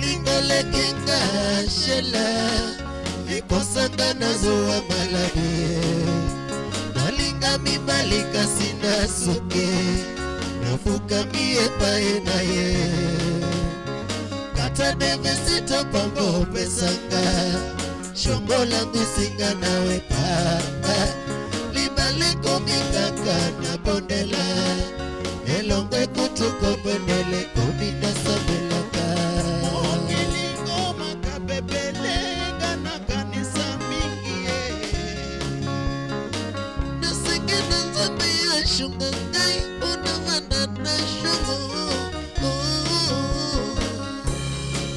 Lingole kinga shela Ikosanga nazoa malabi Nalinga mibalika sina suke Nafuka mie pae na ye Kata devesito pambo pesanga Shongo langu singa nawe papa Libaliko mikaka na bondela Elongwe kutuko bondele kumina sabelaka Okilingo makabebele Gana kanisa mingi Nasenge nanzambe ya shunga ngai Unamanda na shungu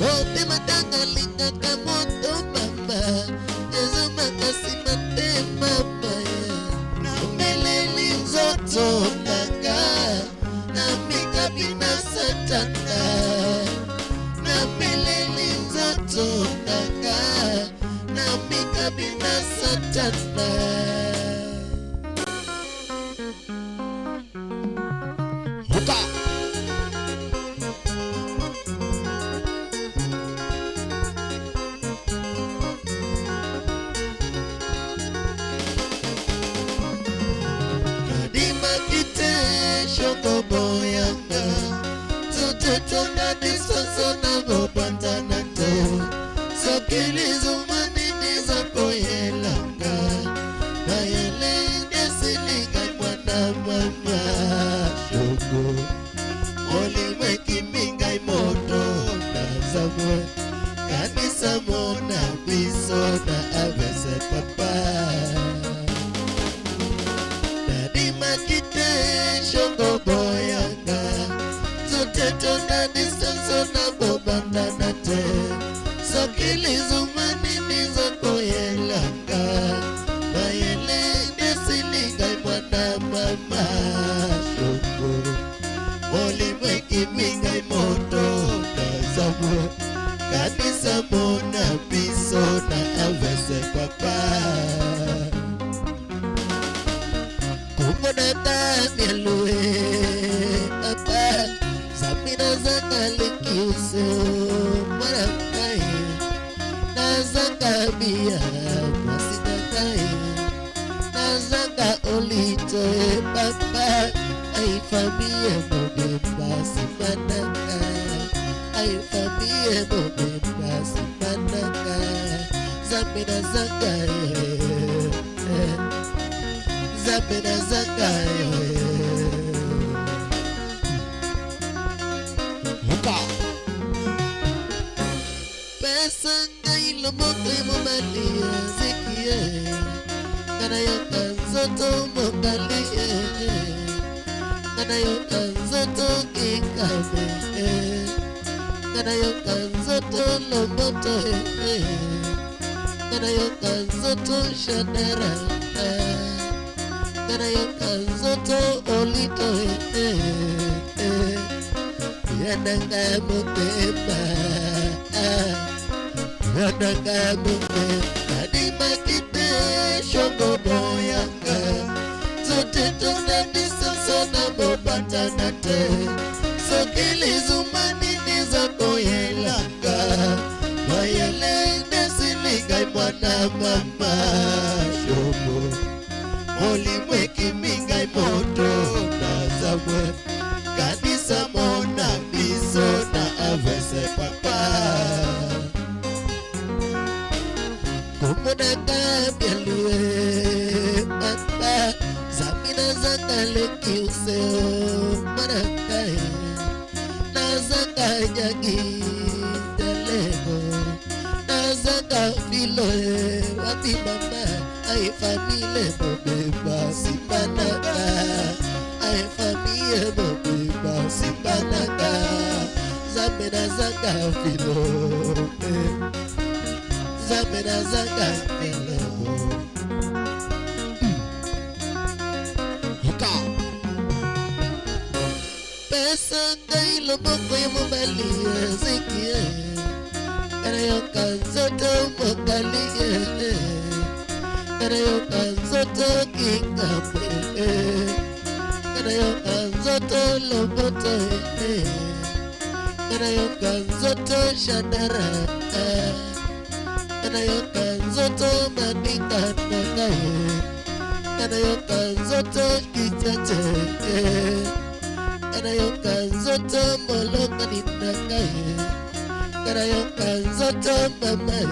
Ote matanga linga kamoto mama Ezo makasi mate mama Na meleli zoto nanga Na mikabina satana Na meleli zoto nanga Na mikabina satana Huka Shoko boyanga Tutetona disoso na bopantana to Sokilizo manini za koyelanga Mayele desiliga mwana mama Shoko Olimwe kiminga imoto na zamwe Kanisa mona biso na avese papa Makite shongo boyanga Zuteto na distanso na bobanda na te Sokili zumani nizo koyelanga Mayele desiliga mwana mama Shongo Olimwe kiminga imoto na zamwe Kanisa mona biso na avese papa Kumonata mielue Papa Samina zanga likiuso Marakai Nazanga bia Masinakai Nazanga olito Papa Ay famille Mobemba Simanaka Ay famille Mobemba Simanaka Samina zanga Zapena zakayo Luka Pesa ngai lomoto imomalia zikie Kana yoka zoto mokalie Kana yoka zoto kikabe Kana yoka zoto lomoto Kana yoka zoto shanera Kana yoka zoto olito Yananga mutema Yananga mutema Kadima kite shongo boyanga Zote tona disoso na bobata na te Sokili zumani niza koyelanga Mayele desiliga mwana mama Shongo Olimwe kiminga imoto na zamwe Kanisa mona biso na avese papa Kumonaka bialue Papa Zamina zanga leki useo Marakai Nazanga nyagi Delego Nazanga filoe Wapi mama Ay famille Mobemba Simanaka Ay famille Mobemba Simanaka Zamena zanga filo Zamena zanga filo Huka Pesa ngai lomoko ya mobali Zikie Kana yoka zoto mokalie Kana yoka zoto kikabe Kana yoka zoto loboto Kanayoka nzoto shandara Kanayoka nzoto maninga nangaye Kanayoka nzoto kichache Kanayoka nzoto moloka ninangaye Kanayoka nzoto mamaye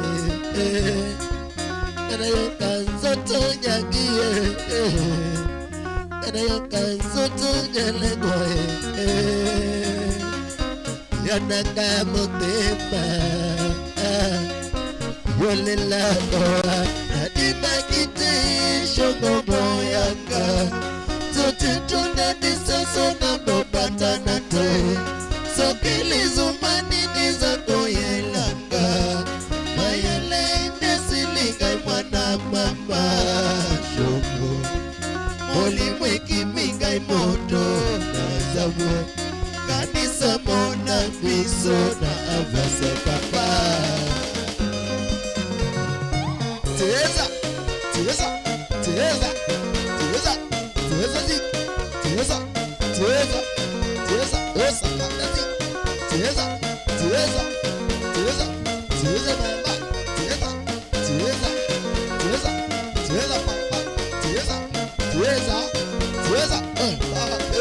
Kanayoka nzoto nyangiye Kanayoka nzoto nyalegwaye Yanaka motema Yolela goa Nadima kite Shogo boyanga Zote tunda disaso na mobata na te Sokili zumani niza goyelanga Mayele nesiliga mwana mama Shogo Moli mweki minga imoto Nazabwe Kanisa mona biso na avase papa Teza, teza, teza, teza, teza zi Teza, teza, teza, osa kanda zi Teza, teza, teza, teza mama Teza, teza, teza, teza papa Teza, teza, teza,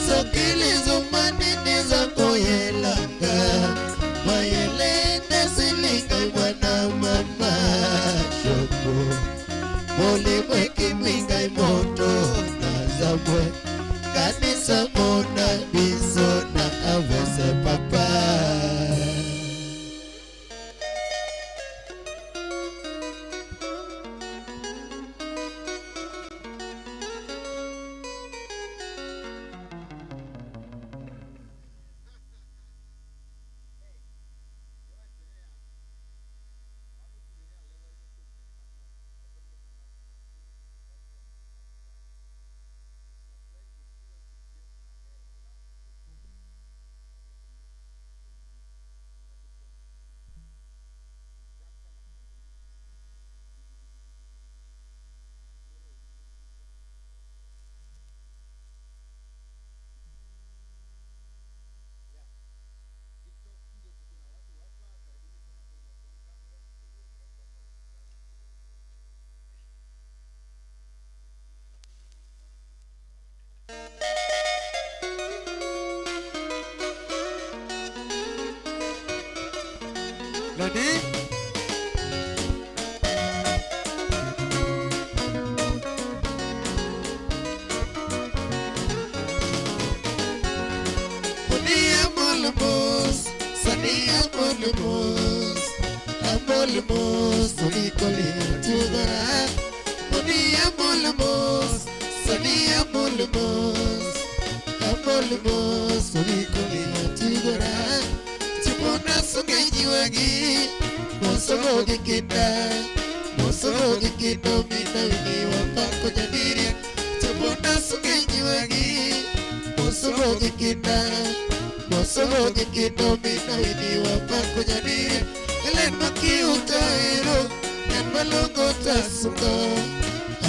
Sokili zumani niza koyelanga Mayele nesiliga wana mama Shoko Moli mweki minga imoto Nazabwe Kanisa mona biso na avese papa Nani? Monia molemos, sania molemos, amolemos, solicoli tugara. Monia molemos, sania molemos, amolemos, solicoli tugara. Chimona sugeji wagi, mosogo gikina, mosogo gikino mina wini wapako jadiri. Chimona sugeji wagi, mosogo gikina, mosogo gikino mina wini wapako jadiri. Elen maki utaero, yan malongo tasungo.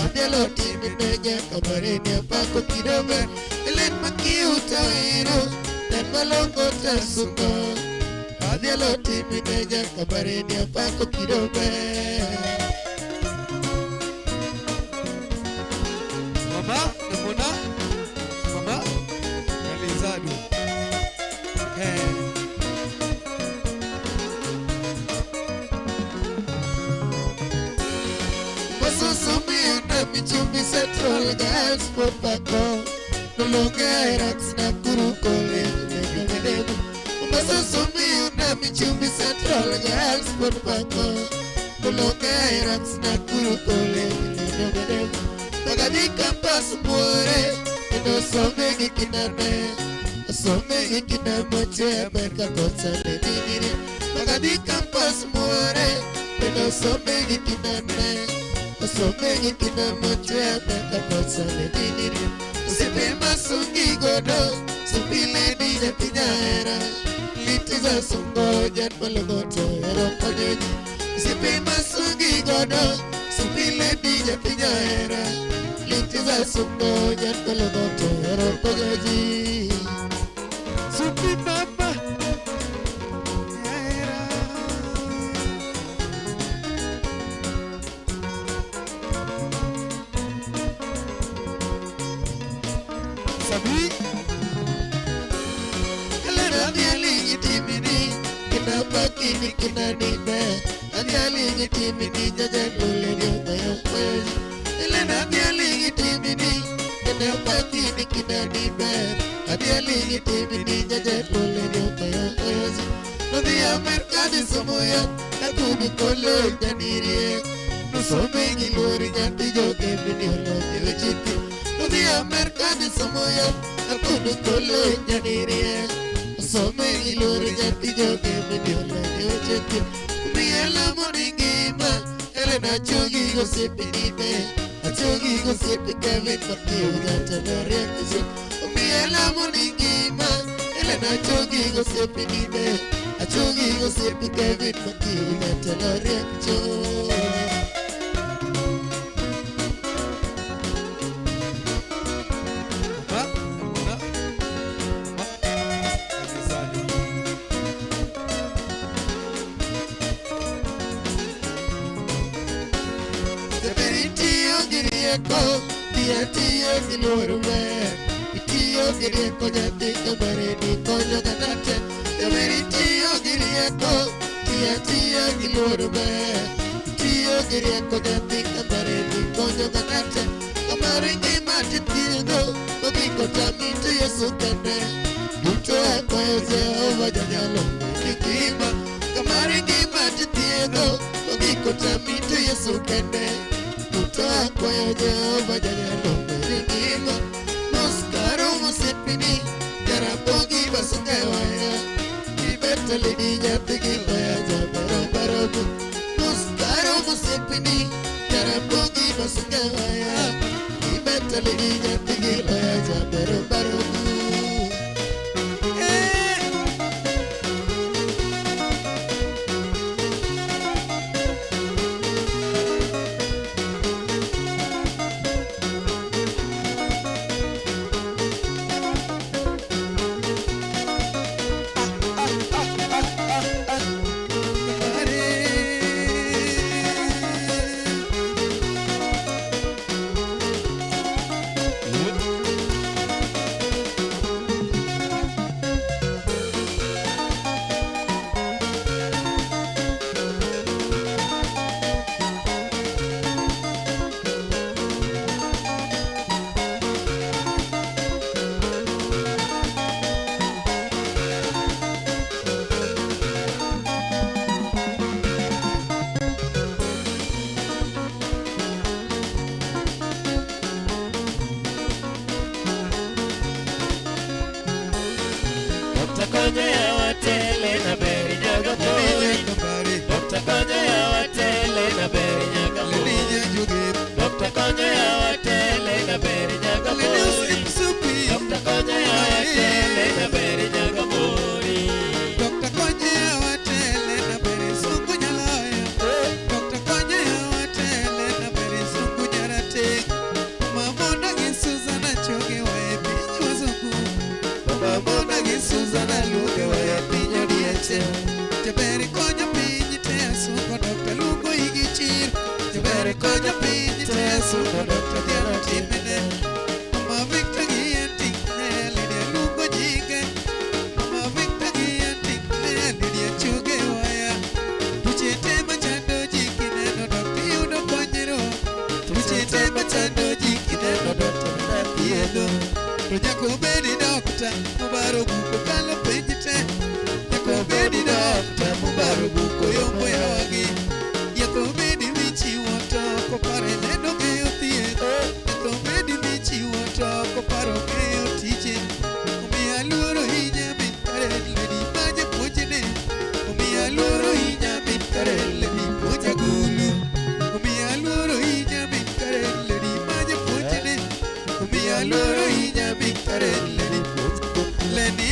Adelo timi nenya kabareni apako kidobe. Elen maki utaero, yan malongo tasungo. Adielo timi nenya kabareni apako kidobe. Mama, namona? Mama? Realizado. Masusumi na michumi Central Girls Popako. No Mulunga Rax Nakuru Kole Medebu Umasa Somi Unami Chumbi Central Girls Purpako Mulunga Rax Nakuru Kole Medebu Magadi Campus Mure Ino Some Kinane Some Kinamo America Kotsa Nedini Magadi Campus Mure Ino Some Kinane Some Kinamo America Kotsa Nedini Sipema sungi godo, supile nije pinyara. Litiza sungo jan malagoto ero konyoji. Sipema sungi godo, supile nije pinyara. Litiza sungo jan malagoto ero konyoji. Supi mama, yaera. Sabi Kalera diali timini Kina pakini kina nibe Adiali timini jajan ule diyo kwezi Kalera diali timini Kina pakini kina nibe Adiali timini jajan ule diyo kwezi Nodi Amerika di samoya Nakuni kolo janirie Nusome gilori janti joge video vijiti Nodi Amerika di samoya Nakuni kolo janirie Nusome gilori janti joge video vijiti Umiela moningima Elena chogi gosepi nibe Achogi gosepi Kevin Matthew Jantanaria kizu Umiela moningima Elena chogi gosepi nibe Achogi gosepi Kevin Matthew Jantanaria kizu Tiyo gilorwe Tiyo girieko jati kamare ni konyo kanate Tewiri tiyo girieko Tiyo gilorwe Tiyo girieko jati kamare ni konyo kanate Kamare ngima titiyo Mabiko tamito yesu kende Duto kwa Yehova janyalo Nikima Kamare ngima titiyo Mabiko tamito yesu kende Kwa Yehova janyalo Nikima Moskaro musipini Jarabogi basungewaya Kibetali di jatigi Baya jabaro barobu Moskaro musipini Jarabogi basungewaya Kibetali di jatigi Baya jabaro barobu Nyako bedi dokta mubaro buko kalo penjite. Nyako bedi dokta mubaro buko yombo ya wagi. Nyako bedi michi woto kopare lendo geyo thietho. Nyako bedi michi woto koparo geyo tije. Umiya luoro hinya min kare ledi maje puojene. Umiya luoro hinya min kare ledi puoja gulu. Umiya luoro hinya min kare ledi maje puojene. Umiya luoro hinya min kare ledi puoja leni.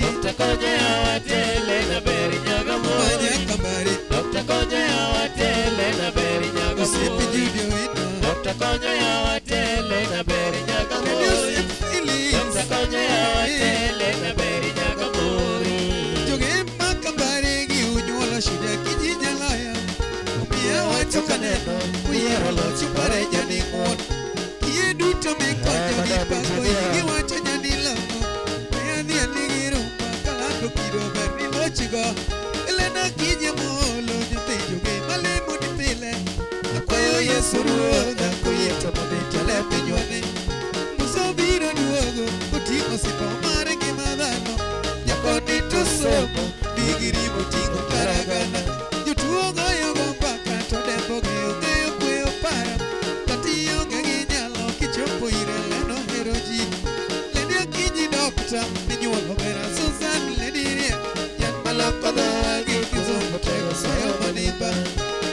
Dokta konye awatele na beri nyaga mori. Manya kambari. Dokta konye awatele na beri nyaga Usipi mori. judio ina. Dokta konye awatele na beri nyaga Leni mori. usip feelings. Dokta konye awatele na beri nyaga mori. Joge makambari gi unyuola shida kijinyalaya. Umiya wacho kaneno uyero lochi pare jani ng'uon. Kie duto mikonyo gi pako igi wacho nyani longo. Mia dhia nigi rumba kalando kido ber ni lochigo. Elena kije molo nyathi joge malemo ni pile. Akwayo Yesu ruodha koyie to mondo itele pinywani. Musa biro duogo oting'o sipa mare ngima dhano. Nyakoni to somo digiri moting'o paragana. Jotuo goyogo mbaka to dembo ng'eyo kweyo para. Kati onge gi nyalo kichopo ire leno hero ji. Leni akinyi dokta minyuolo bera Susan leni rie. Yan maloko dhagi kizungu tego sayo manimba.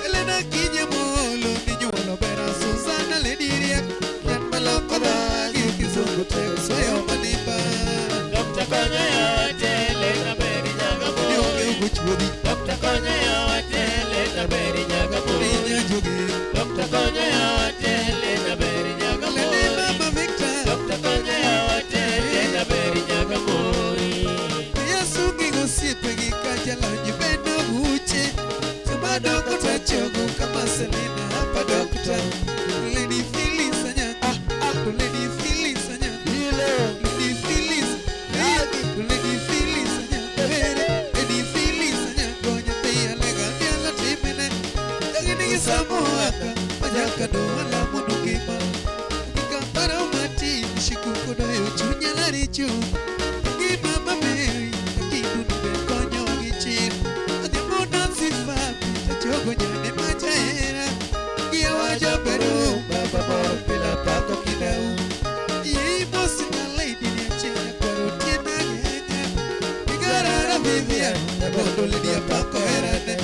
Elena kinyi molo minyuolo bera Susan leni rie. Yan maloko dhagi kizungu tego sayo manimba. Dokta konye awatele na beri nyaga Ni onge mori. ugo chuodhi. Dokta konye awatele na beri nyaga mori. Ninya joge. Dokta konye awatele na beri nyaga Leni mori. mama Victor. Dokta konye awatele na beri nyaga mori. Yesu ngigo siepe gi kajalonji bendo buche. Sumadoko tachogo kama Selena hapa dokta. Lady Phyllis anyako. Lady Phyllis anyako. Lady Phyllis. Lady Phyllis anyako. Lady Phyllis anyako. Nyathi alega nyalo timine. Jagini gisamo aka. Majaka doala mondo ngima. Gikambara umati. Shikuko doyo chunya laricho. Gima maberi. Kindu nube konyo gichir. Adhiambo Nancy Fabi. Tachogo nyane machaera. Gia wajo beru. Baba moro pila pako kidau. Yei mosi na lady ni achenya kwaro tiena genya. Igarara Vivian. Nabondo Lydia pako herane.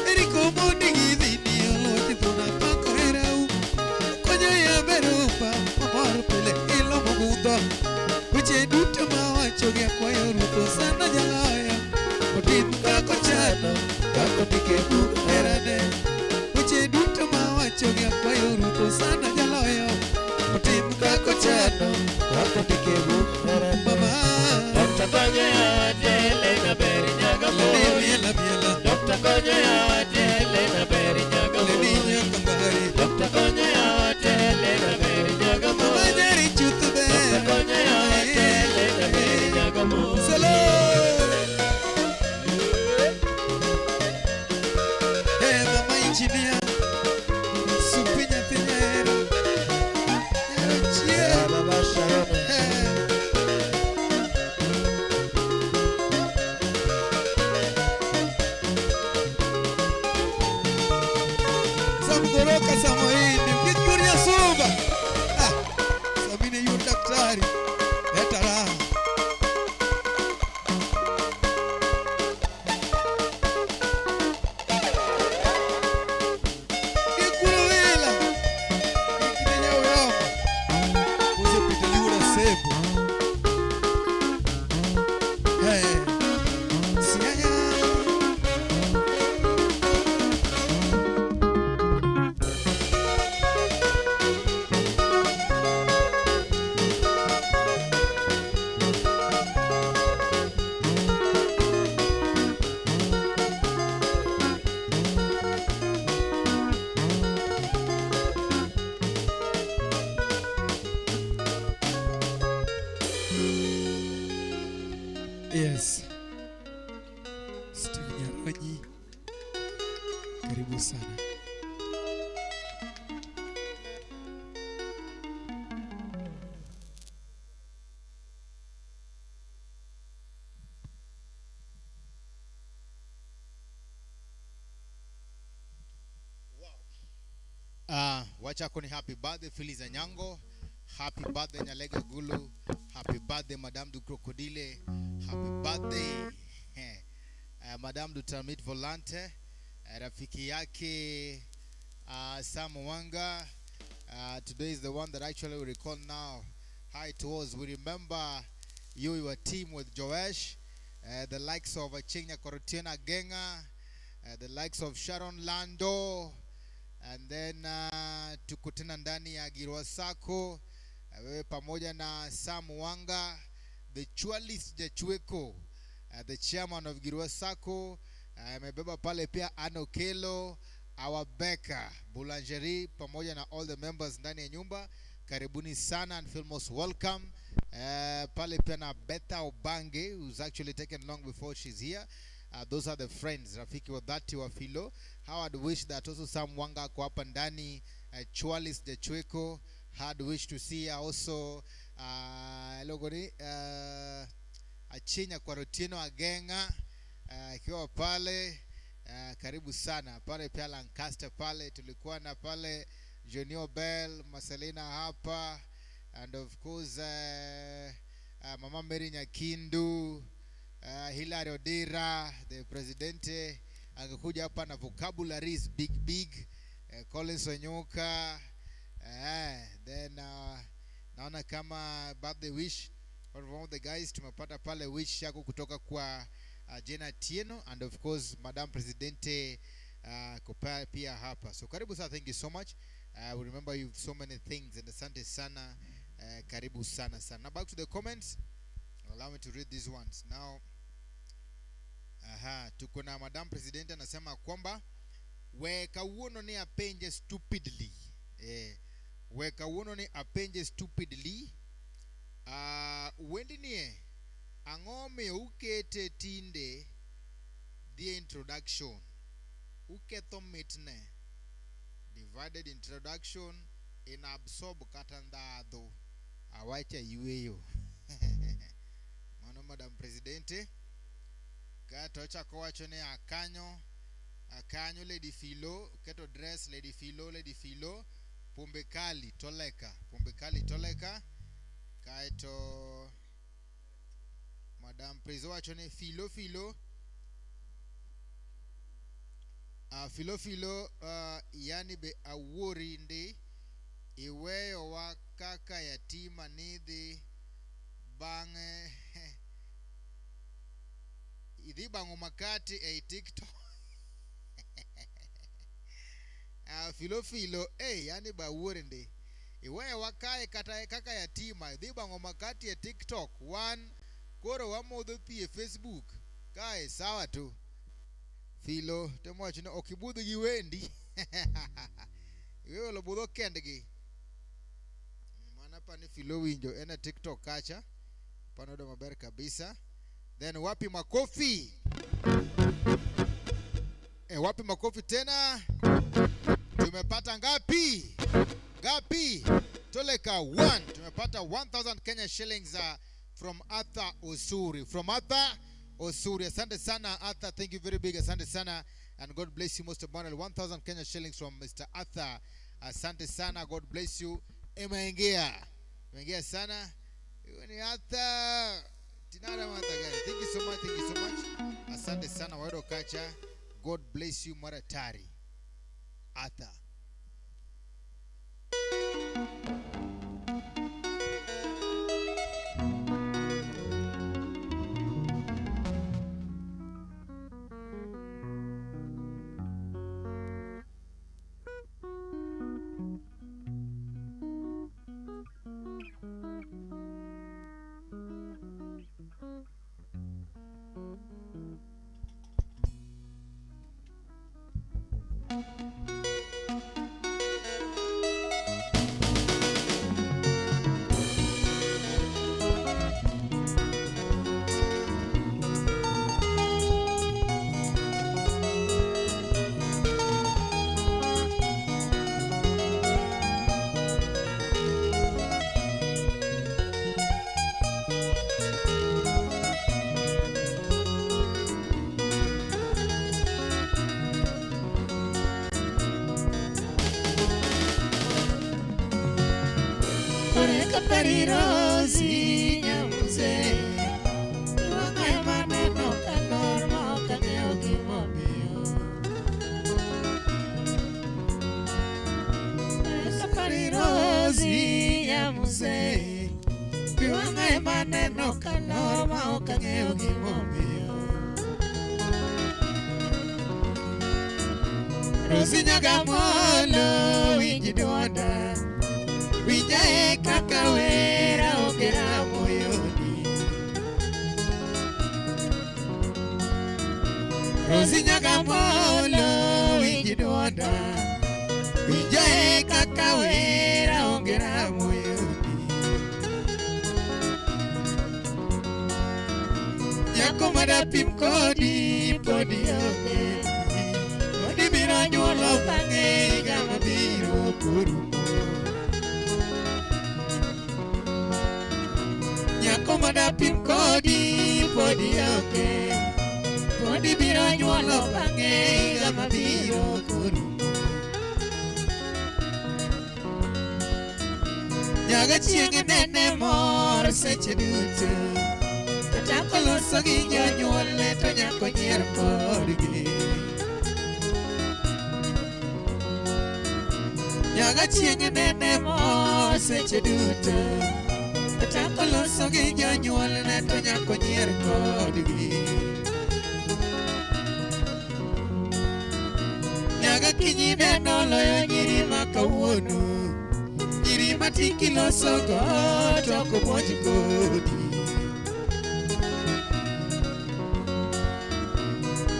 Eriko Mondi gidhini olochi thuna pako herau. Konyo ya berupa. Mamoro pile ilo mabudho. Weche duto ma wacho gi akwayo rutho sana jaloyo. Otim kako chano. Kako ndike buk herane. Weche duto ma wacho gi akwayo rutho sana jaloyo. Otim kako chano. Kako ndike buk herane. Mama. Dokta konye awatele na beri nyaga Leni mori. miela miela. Dokta konye awatele na beri nyaga Leni mori. nyakambari. Dokta konye awatele na beri nyaga Mama mori. nyari chuth ber. Dokta konye awatele na beri nyaga mori. Solo. Mama engineer. Supi nyathi nyahero. Nyahero chiero. Baba Sharon. Samgoroka Samoini. Victor Yasuba. Samine yu daktari. Leta raha. Ikuru wila. Ikinenya uyoma. Uze pite liura sebo. Sianya. Yes. Steve Nyaronyi. Karibu sana. wacha kuni happy birthday Feliz Anyango, happy birthday Nyalega Gulu, happy birthday Madame du Crocodile, happy birthday Madame du Termit Volante, rafiki yake Sam Wanga. Today is the one that actually we recall now how it was. We remember you were team with Joash, the likes of Chinya Korotiena Genga, the likes of Sharon Lando, and then tukutana ndani ya Girwasako wewe pamoja na Sam Wanga, the Chualis Jachweko, the chairman of Girwasako. Amebeba pale pia Anokelo, our Becca Boulangerie pamoja na all the members ndani ya nyumba. Karibuni sana and feel most welcome. Pale pia na Betha Obange, who's actually taken long before she's here. Those are the friends rafiki wa dhati wa Filo. How I'd wish that also Sam Wanga kwa hapa ndani, Chualis de Chweko. Had wish to see her also logoni Achinya kwa Rotino Agenga ikiwa pale. Karibu sana pale pia Lancaster pale tulikuwa na pale Junior Bell, Marcelina hapa, and of course Mama Mary Nyakindu, Hilary Odira, the presidente akakuja hapa na vocabularies big, Collins Onyoka, then naona kama birthday wish one of the guys tumepata pale wish yako kutoka kwa Jena Tieno, and of course Madam Presidente Kopa pia hapa. So karibu sana, thank you so much. We remember you so many things, and asante sana, karibu sana sana. Now back to the comments. Allow me to read these ones. Now tuko na Madam Presidente anasema kwamba weka uono ni apenje stupidly. Weka uono ni apenje stupidly. Wendi nie angome ukete tinde the introduction uketo mitne divided introduction in absorb katandado awacha yueyo. Mano Madam Presidente katocha kowacho ne akanyo Lady Filo keto dress Lady Filo pombe kali toleka kaito Madam Prezo wacho ne Filo yani be awori ndi iweyo wa kaka yatima nidhi bange idhi bango makati TikTok. Filo yani ba awori ndi iweyo wa kaka yatima idhi bango makati TikTok. One koro wa modho pie Facebook kae sawa tu. Filo temwacho ne okibudho gi wendi. Iweyo lo budho kendgi. Mana pa ni Filo winjo ena TikTok kacha. Panodo maber kabisa. Then wapi makofi? Wapi makofi tena? Tumepata ngapi? Toleka 1. Tumepata 1000 Kenya shillings from Arthur Osuri. Asante sana Arthur, thank you very big. Asante sana, and God bless you most abundantly. 1000 Kenya shillings from Mr. Arthur. Asante sana, God bless you. Imeingia sana. Ni Arthur. Tinara mata gani. Thank you so much. Asante sana Wado Kacha. God bless you maratari. Arthur. Kapari Rosi Nyamuse Wangai maneno kalor ma okang'eyo gimomiyo Kapari Rosi Nyamuse Wangai maneno kalor ma okang'eyo gimomiyo Rosi Nyagamolo winji dwonda Winjae kaka wera ogera moyoni Rosi Nyagamolo winji dwonda Winjae kaka wera ogera moyoni Nyako madapim kodi podi oge Podi biro nyuolo bang'e higa mabiro korumo Nyako madapim kodi podi oge Podi biro nyuolo bang'e higa mabiro korumo Nyaga chieng' nene mor seche duto Kata koloso gi jonyuolne to nyako nyier kodgi Nyaga chieng' nene mor seche duto Kata koloso gi jonyuolne to nyako nyier kodgi Nyaga kinyi neno loyo nyiri ma kawuono Nyiri ma tiki loso go to ok omonj kodi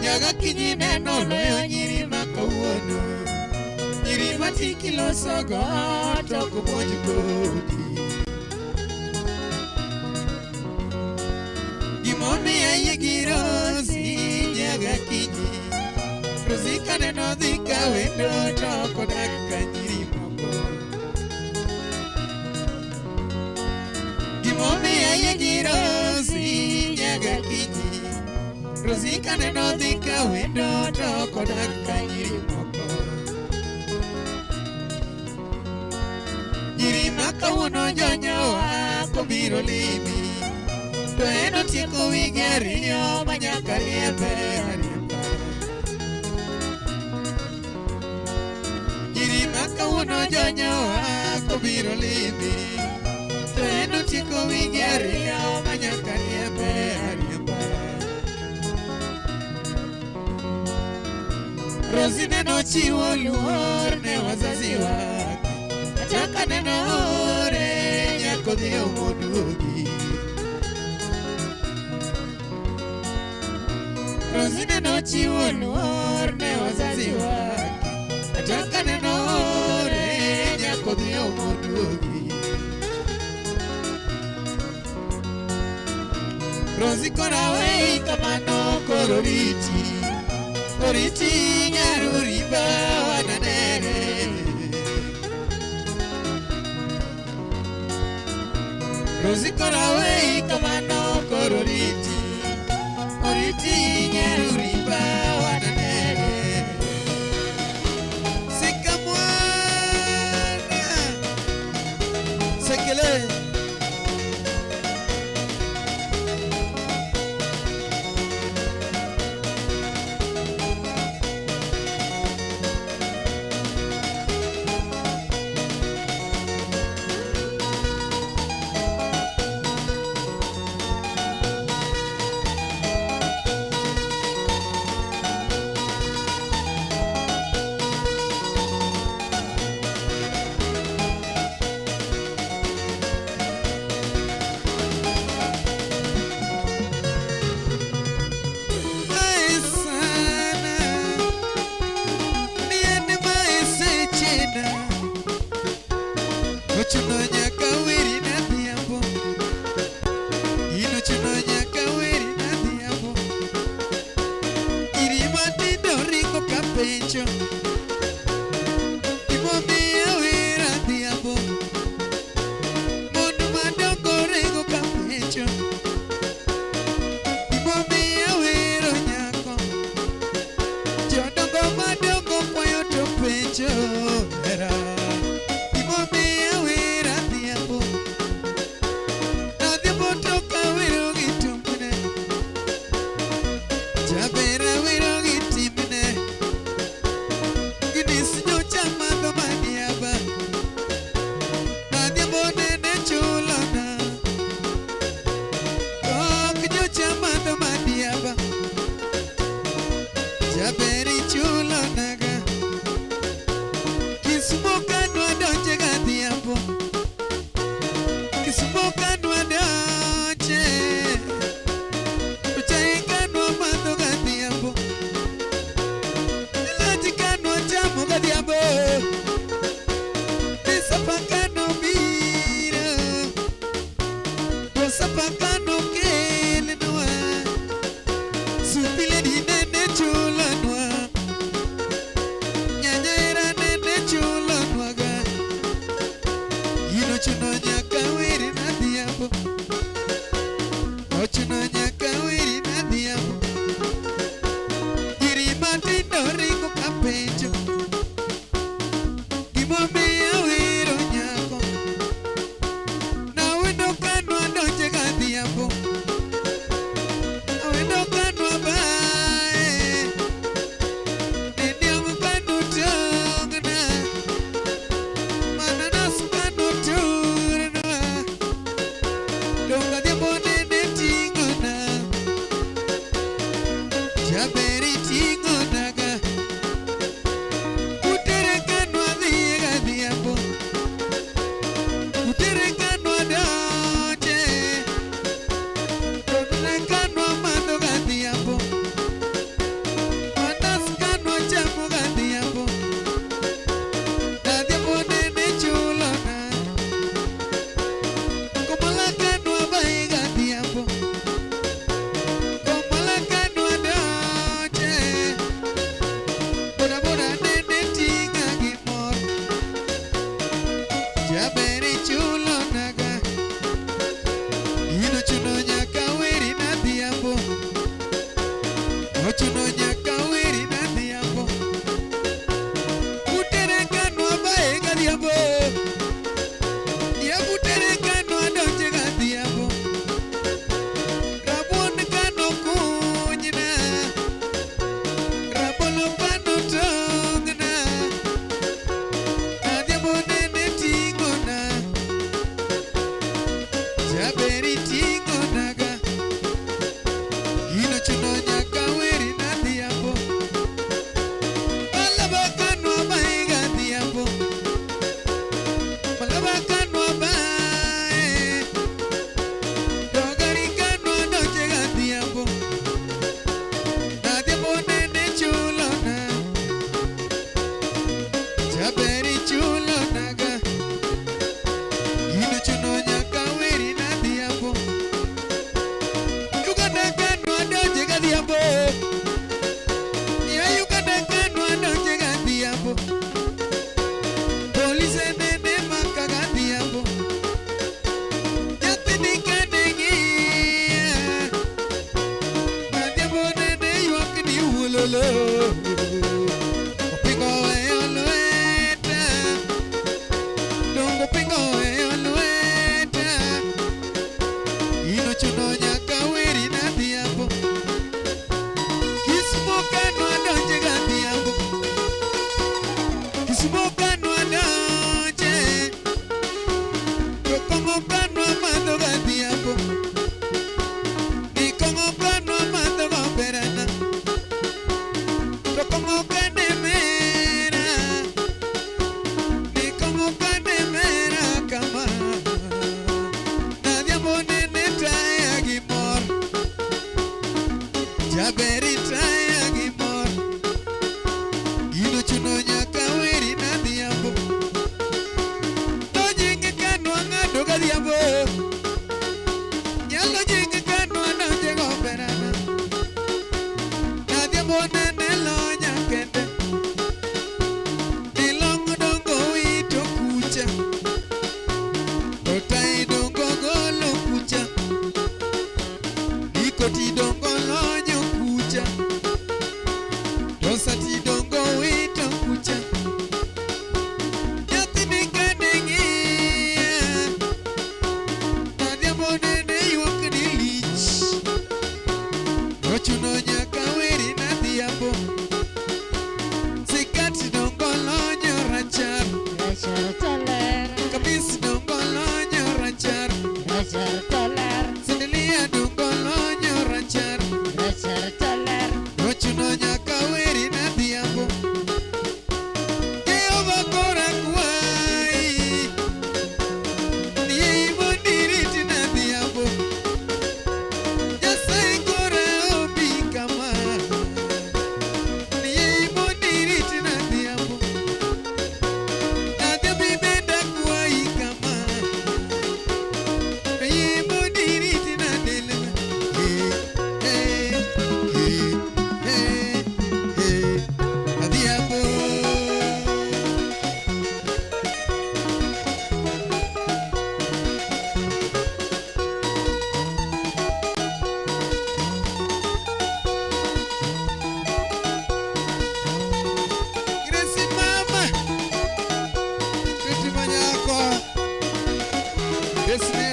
Nyaga kinyi neno loyo nyiri ma kawuono Nyiri ma tiki loso go to ok omonj kodi Gimomiyo ayie gi Rosi nyaga kinyi Rosi kaneno dhi ka wendo to ok odak ka nyiri moko Gimomiyo ayie gi Rosi nyaga kinyi Rosi kaneno dhi ka wendo to ok odak ka nyiri moko Nyiri ma kawuono jonyowa kobiro limi To en otieko wige ariyo ma nyaka riembe ariemba Nyiri ma kawuono jonyowa kobiro limi To en otieko wige ariyo ma nyaka riembe ariemba Rosi neno chiwo luor ne wazazi wake Kata ka neno ore nyako dhi omoduogi Rosi neno chiwo luor ne wazazi wake Kata ka neno ore nyako dhi omoduogi Rosi kora wei kamano koro riti Oriti nyaruri ba wananere Rosi kora wei kamano koro riti Oriti nyaruri ba wananere Sikamwana Sekele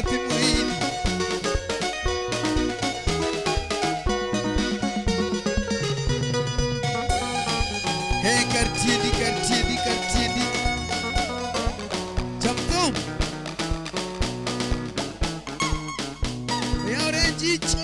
nyathi moini. Hey, kartiedi, kartiedi, kartiedi. Jamdom. Yaure jichi.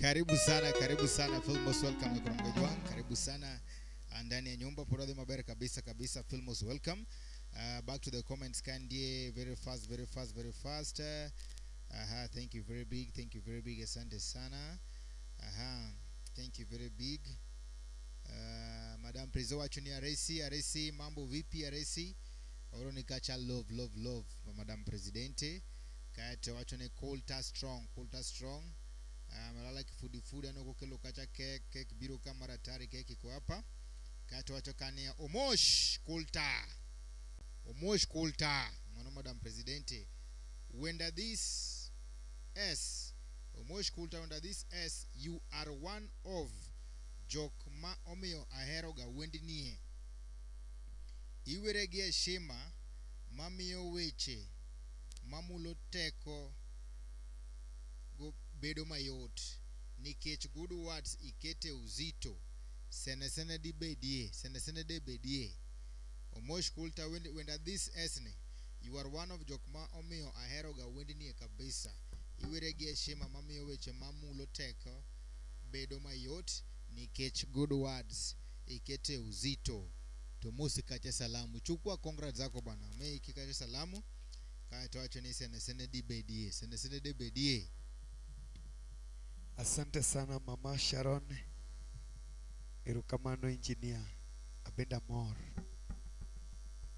Karibu sana Filmos welcome kwa Mgojwang. Karibu sana ndani ya nyumba poradhi mabere kabisa Filmos welcome. Back to the comments kindly very fast. Thank you very big asante sana. Thank you very big. Madam Prizo wacho ni Aresi mambo vipi Aresi? Oro ni kacha love Madam Presidente. Kaya wacho ni Colta strong. Malala kifudi anoko kelo kacha cake biro kamera tari cake iko hapa. Kaya wacho kania Omosh Colta mwana Madam Presidente. Wenda this S Omosh Colta wenda this S you are one of Jokma omio aheroga wendinie iweregie shema mamio weche mamulo teko go bedo mayot nikech good words ikete uzito sene de bedie Omosh Kulta wenda this esne you are one of Jokma omio aheroga wendinie kabisa iweregie shema mamio weche mamulo teko bedo mayot nikech good words ikete uzito tomosi kache salamu chukua congrats zako bana me ikikache salamu kaya tuacho ni sene de bedie. Asante sana Mama Sharon Erukamano engineer Abenda Mor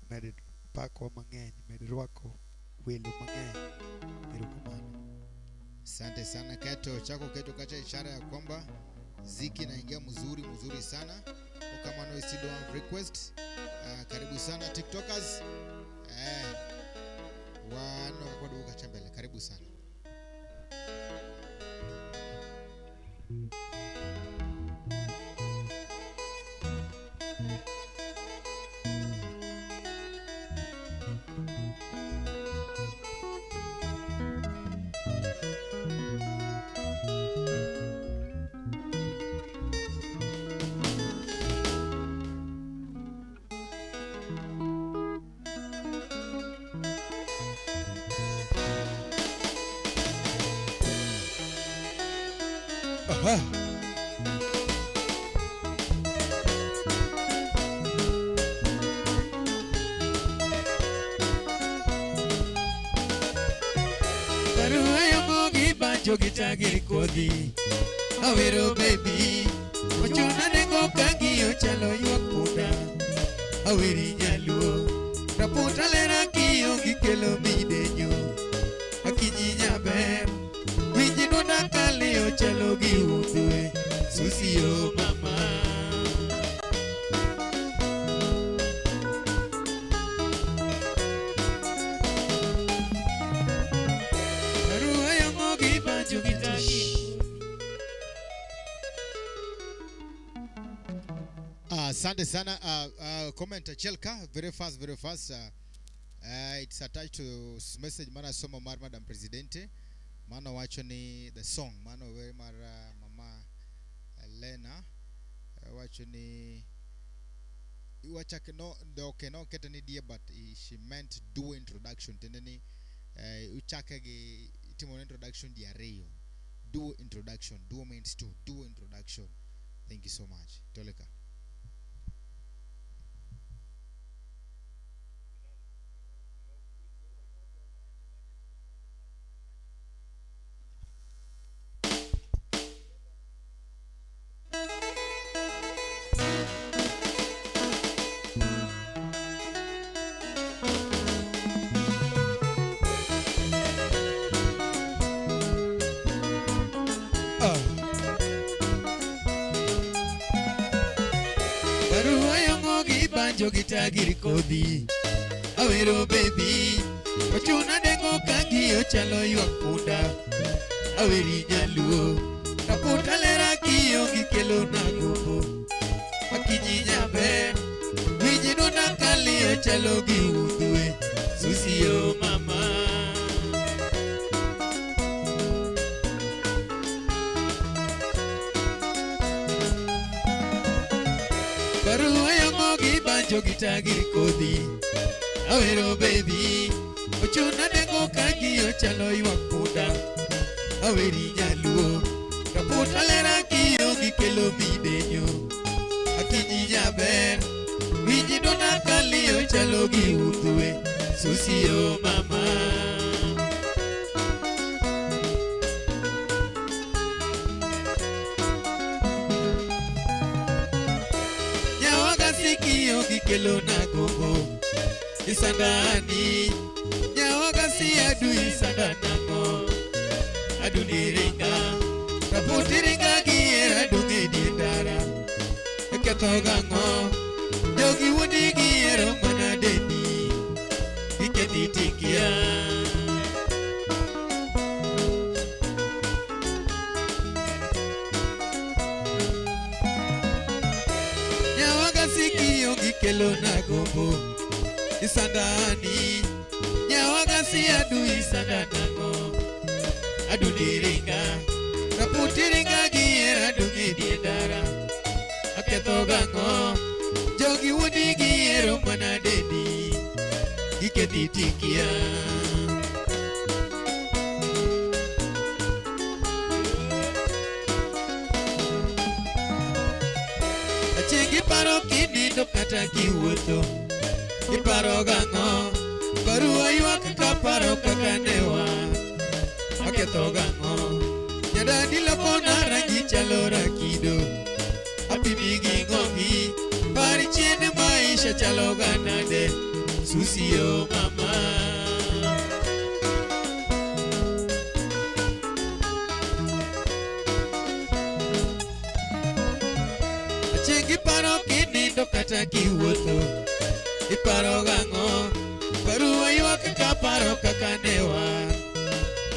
Med pako mang'eny med rwako welo mang'eny Erukamano. Asante sana keto kacha ishara ya kwamba ziki naingia mzuri sana. Okamano we still don't have requests. Karibu sana TikTokers. Wano kwa duka chambele. Karibu sana. Jogitagiri kodi awero baby ochuna nengo kangio chalo ywak punda aweri nyaluo raputa lera kiyo gikelo midenyo akinyi nyaber winji nuna kalio chalo gi udhwe susio mama Asante sana. Comment Chelka very fast. It's attached to message mana soma mar Madam Presidente. Mana wacho ni the song mana we mar Mama Elena wacho ni wacha no okay no ketani dia but she meant do introduction tendeni uchaka gi timo introduction dia reyo do introduction do means to do introduction. Thank you so much. Toleka. Jogitagiri kodi awero baby ochuna nengo kangio chalo ywak punda aweri nyaluo raputa lera kiyo gikelo nagumo akinyi nyaber winji nuna kalio chalo gi udhwe susio mama Jogitagiri kodi awero baby ochuna nengo kangio chalo ywak punda aweri nyaluo raputa lera kiyo gikelo midenyo akinyi nyaber winji nuna kalio chalo gi udhwe susio mama gikelo nagogo isandani nyawaga si adu isandanango aduni ringa raputi ringa giera dungi diendara eketho gango jogi wudi giero mana deni iketi tikia kelo nagogo isandani nyawaga si adu isandanango aduni ringa raputi ringa giera dungi diendara aketho gango jogi wudi giero mana deni iketi tikia achengi paro kinindo kata kiwuotho iparo gango barua ywak kaparo kaka newa aketho gango nyadadi lokona rangi chalo rakido apimi gi ngongi pari chien maisha chalo ganade susio mama achengi paro kinindo kata kiwuotho iparo gang'o Barua ywak ka paro kaka ne wan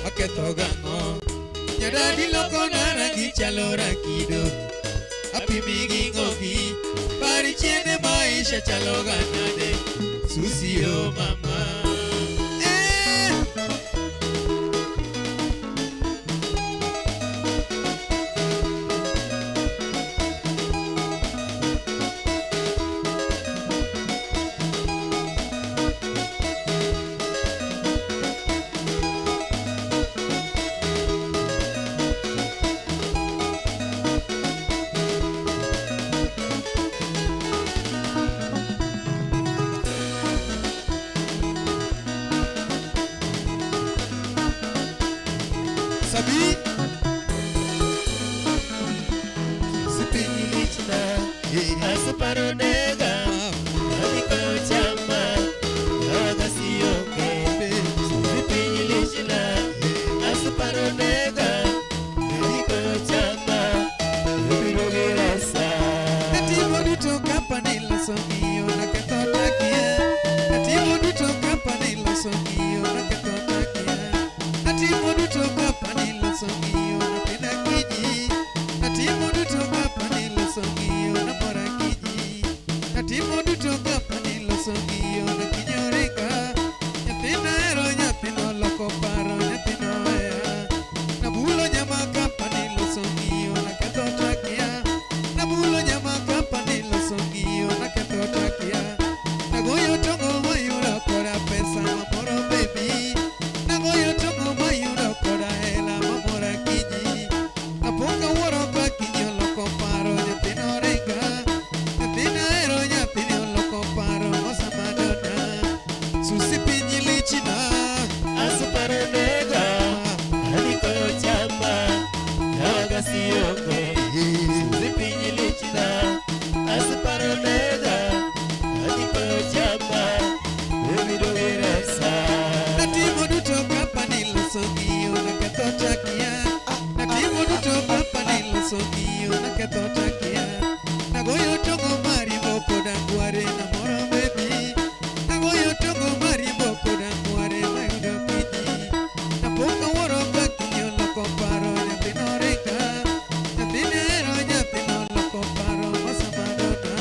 Aketho gang'o Nyadadi loko na rangi chalo rakido Apimi gi ng'ogi Pari chiene maisha chalo ganade Susi o mama Sabi Sipini lichna Asuparo nega Adiko chama Yoga siyoke Sipini lichna Asuparo nega Adiko chama Yobiro girasa Nativo duto kapani lasongiyo Naketo takia Nativo duto kapani lasongiyo Naketo takia Nativo duto kapani lasongiyo Napenda kiji Nativo duto kapani lasongiyo Namora kiji Nativo duto kapani lasongiyo Nakinyoreka Nyathina ero nyathino loko paro Nyathino ea Nabulo nyama kapani lasongiyo Naketho takia Nabulo nyama kapani lasongiyo Naketho takia Nagoyo tongo mayudo koda pesa mamoro baby Nagoyo tongo mayudo koda hela mamora kiji Napoka wuoro kwa kinyo loko paro Nyathino ringa Nyathina ero nyathino loko paro Mosa Madonna Susi pinyi lichina Asuparo nega Adiko chama Yoga siyoke Susi pinyi lichina Asuparo nega Adiko chama Yobiro girasa Nativo duto kapani lasongiyo Naketho takia Nativo duto kapani lasongiyo Naketho takia Nagoyo tongo maribo koda ngware Namoro baby Nagoyo tongo maribo koda ngware Mayudo kiji Napoka wuoro kwa kinyo loko paro Nyathino ringa Nyathina ero nyathino loko paro Mosa Madonna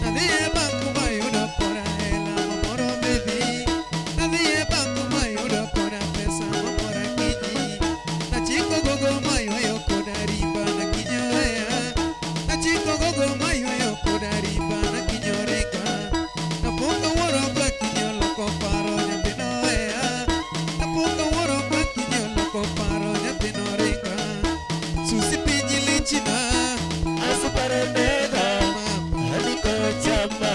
Nadhie banku mayudo koda hela Mamoro baby Nadhie banku mayudo koda pesa Mamora kiji Nachiko gogo mayuayo koda riba Nakinyo ea Nachiko gogo mayuayo koda riba Nakinyo ringa Napoka wuoro kwa kinyo loko paro Nyathino ea Napoka wuoro kwa kinyo loko paro Nyathino ringa Susi pinyi lichina Asuparo nega Adiko chama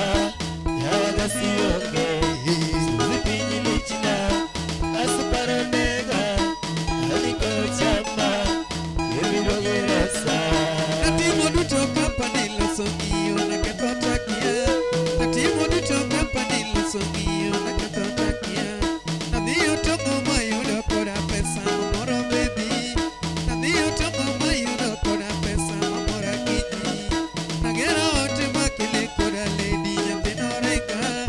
Yoga siyoke Susi pinyi lichna Asuparo nega Adiko chama Yobiro girasa Nativo duto kapani lasongiyo Naketho takia Nativo duto kapani lasongiyo Naketho takia Nadhiyo tongo mayudo koda pesa Mamoro baby Nadhiyo tongo mayudo koda pesa Mamora kiji Nagero ote makile koda lady Nyathino ringa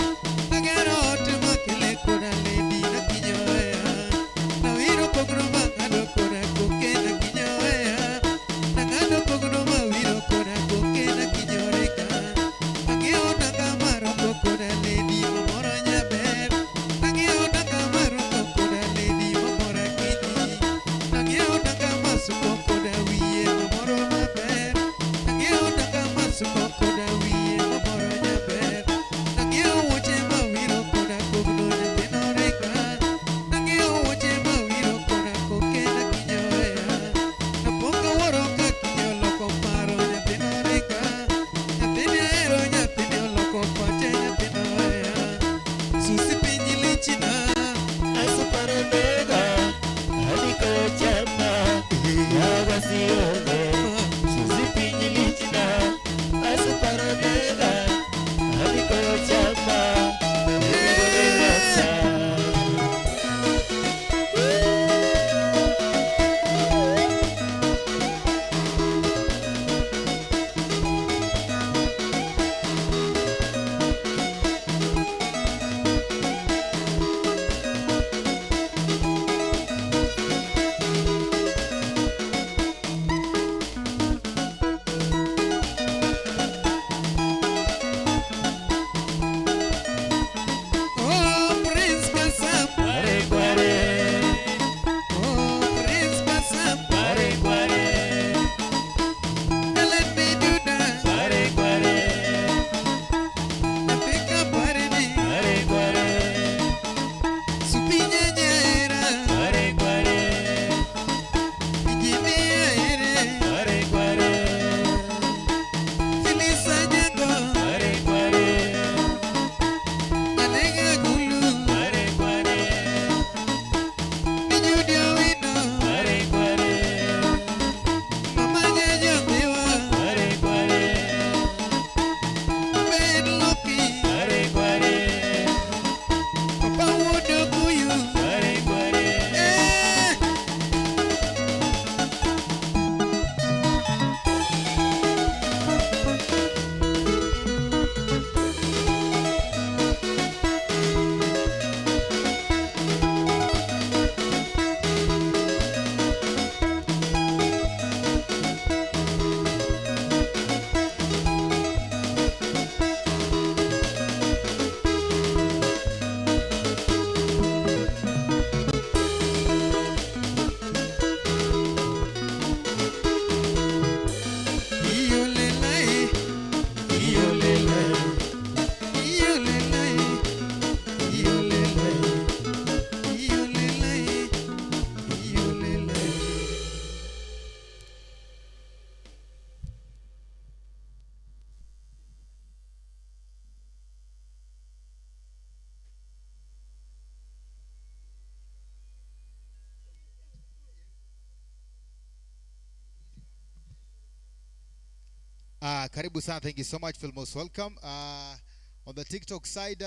Karibu sana, thank you so much, feel most welcome. On the TikTok side,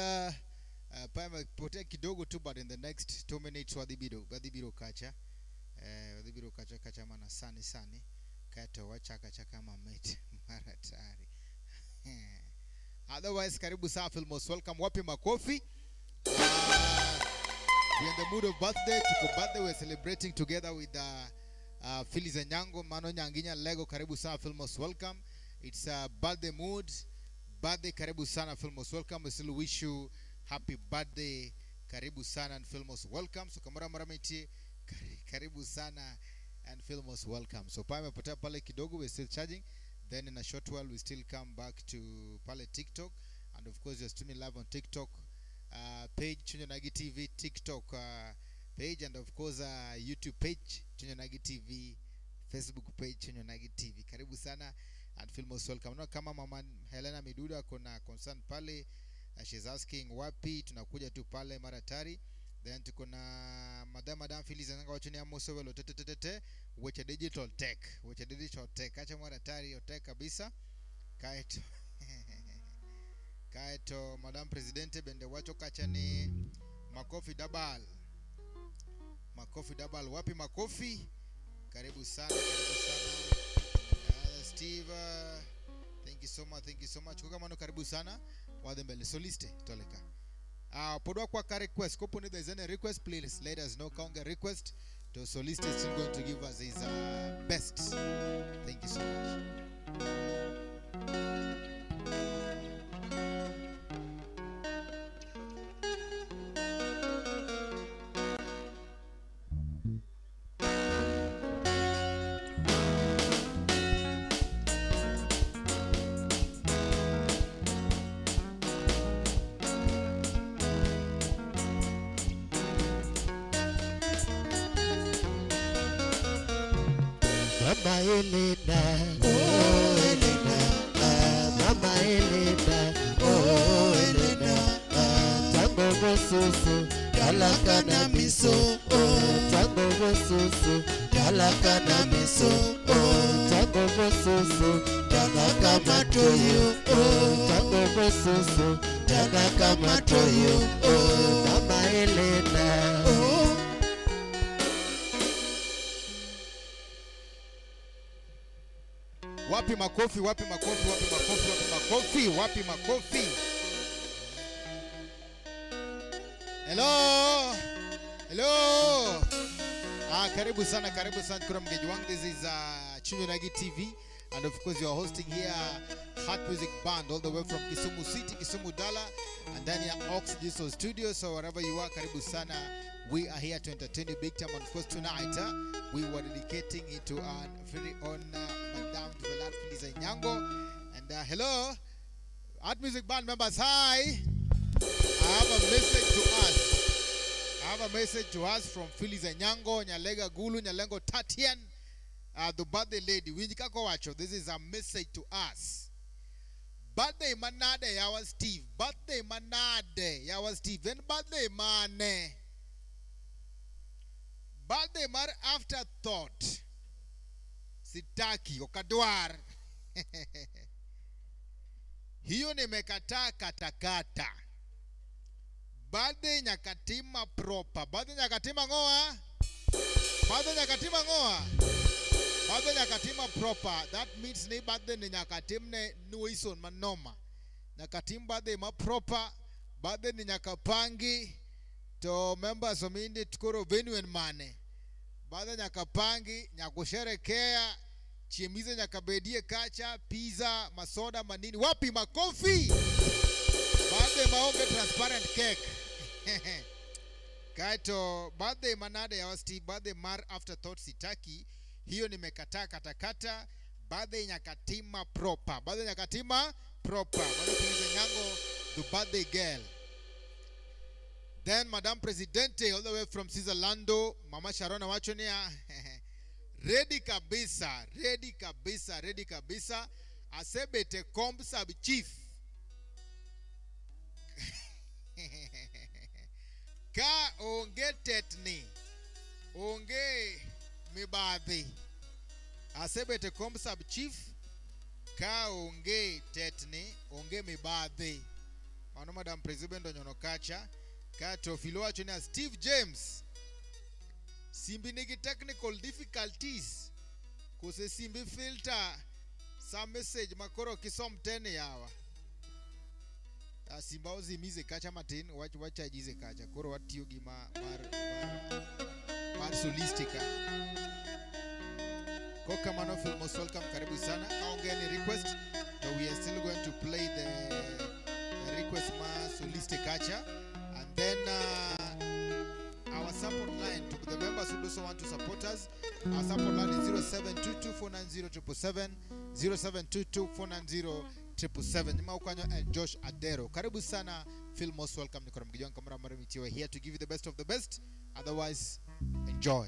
potea kidogo tu, but in the next 2 minutes wadhibiro kacha. Wadhibiro kacha mana sani. Kato wachaka chaka mamete maratari. Otherwise, karibu sana, feel most welcome. Wapi makofi. We're in the mood of birthday. Tuko birthday, we're celebrating together with Phyllis Nyango, Mano Nyanginya Lego. Karibu sana, feel most welcome. It's a birthday mood. Birthday, karibu sana, feel most welcome. We still wish you happy birthday. Karibu sana and feel most welcome. So kamara maramiti, karibu sana and feel most welcome. So pale mepotea pale kidogo, we're still charging. Then in a short while we still come back to pale TikTok, and of course you're streaming live on TikTok page Chunyanagi TV, TikTok page, and of course YouTube page Chunyanagi TV, Facebook page Chunyanagi TV. Karibu sana and feel most welcome. No, kama mama Helena Miduda kuna concern pale, she's asking wapi tunakuja tu pale Maratari. Then tuko na madam Phyllis Nyango wachoni ya Mosowelo tete which digital tech acha Maratari tech kabisa kaeto madam presidente bende wacho kacha ni makofi double wapi makofi. Karibu sana Steve, thank you so much kuka mano, karibu sana wadembele soliste toleka podwa kwa ka request kopone there's any request, please let us know. Kaunga request to soliste is still going to give us his best. Thank you so much. Mama Elena, oh Elena, Mama Elena, oh Elena, tango gosusu, dalaka na miso, oh tango gosusu, dalaka na miso, oh tango gosusu, dalaka matoyo, oh tango gosusu, dalaka matoyo, oh Mama Elena, oh. Wapi makofi. Hello. Karibu sana kuna mgeji wangu. This is Chunyanagi TV, and of course you are hosting here Heart Music Band all the way from Kisumu City, Kisumu Dala, and then here Ox Digital Studio. So wherever you are, karibu sana. We are here to entertain you big time. And of course tonight we were dedicating it to our very own Madam Phyllis Nyango. And hello Art Music Band members, hi. I have a message to us from Phyllis Nyango, Nyalega Gulu, Nyalengo Tatian, the birthday lady. Winjikako wacho, this is a message to us. Birthday manade yawa Steve. Birthday manade yawa Steve. Then birthday mane. Birthday mar afterthought. Sitaki okadwar. Hiyo nimekataa katakata. Birthday nyakatima proper. Birthday nyakatima ngoa. Birthday nyakatima proper. That means ni birthday ni nyakatimne nuison manoma. Nyakatim birthday ma proper. Birthday ni nyakapangi. To members of Mindi tukoro venue and mane. Birthday nyakapangi, nyakusherekea, chiemize nyakabedie kacha, pizza, masoda, manini. Wapi makofi? Birthday maonge transparent cake. Kaito birthday manade ya wasti, birthday mar afterthought sitaki. Hiyo nimekataa katakata. Birthday nyakatima proper. Birthday nyakatima proper. Birthday Phyllis Nyango, the birthday girl. Then Madam Presidente all the way from Switzerland, Mama Sharona wachonia. Ready kabisa. Asebete komb sub chief. Ka onge tetni. Onge mibadhi. Asebete komb sub chief. ka onge tetni onge mibadhi mano Madam President onyono kacha ka to filowacho ni Steve James simbi nigi technical difficulties kose simbi filter some message makoro kisom 10 yawa simba ozimize kacha matin wachajize kacha koro watiyo gi mar solistica koka mano feel most welcome karibu sana kaonge any request so we are still going to play the request ma solistic kacha and then our support line to the members who also want to support us. Our support line is 0722490777 0722490777. Nima ukanyo and Josh Adero. Karibu sana. Feel most welcome. Nikora mgijon kamera marimiti. We're here to give you the best of the best. Otherwise, enjoy.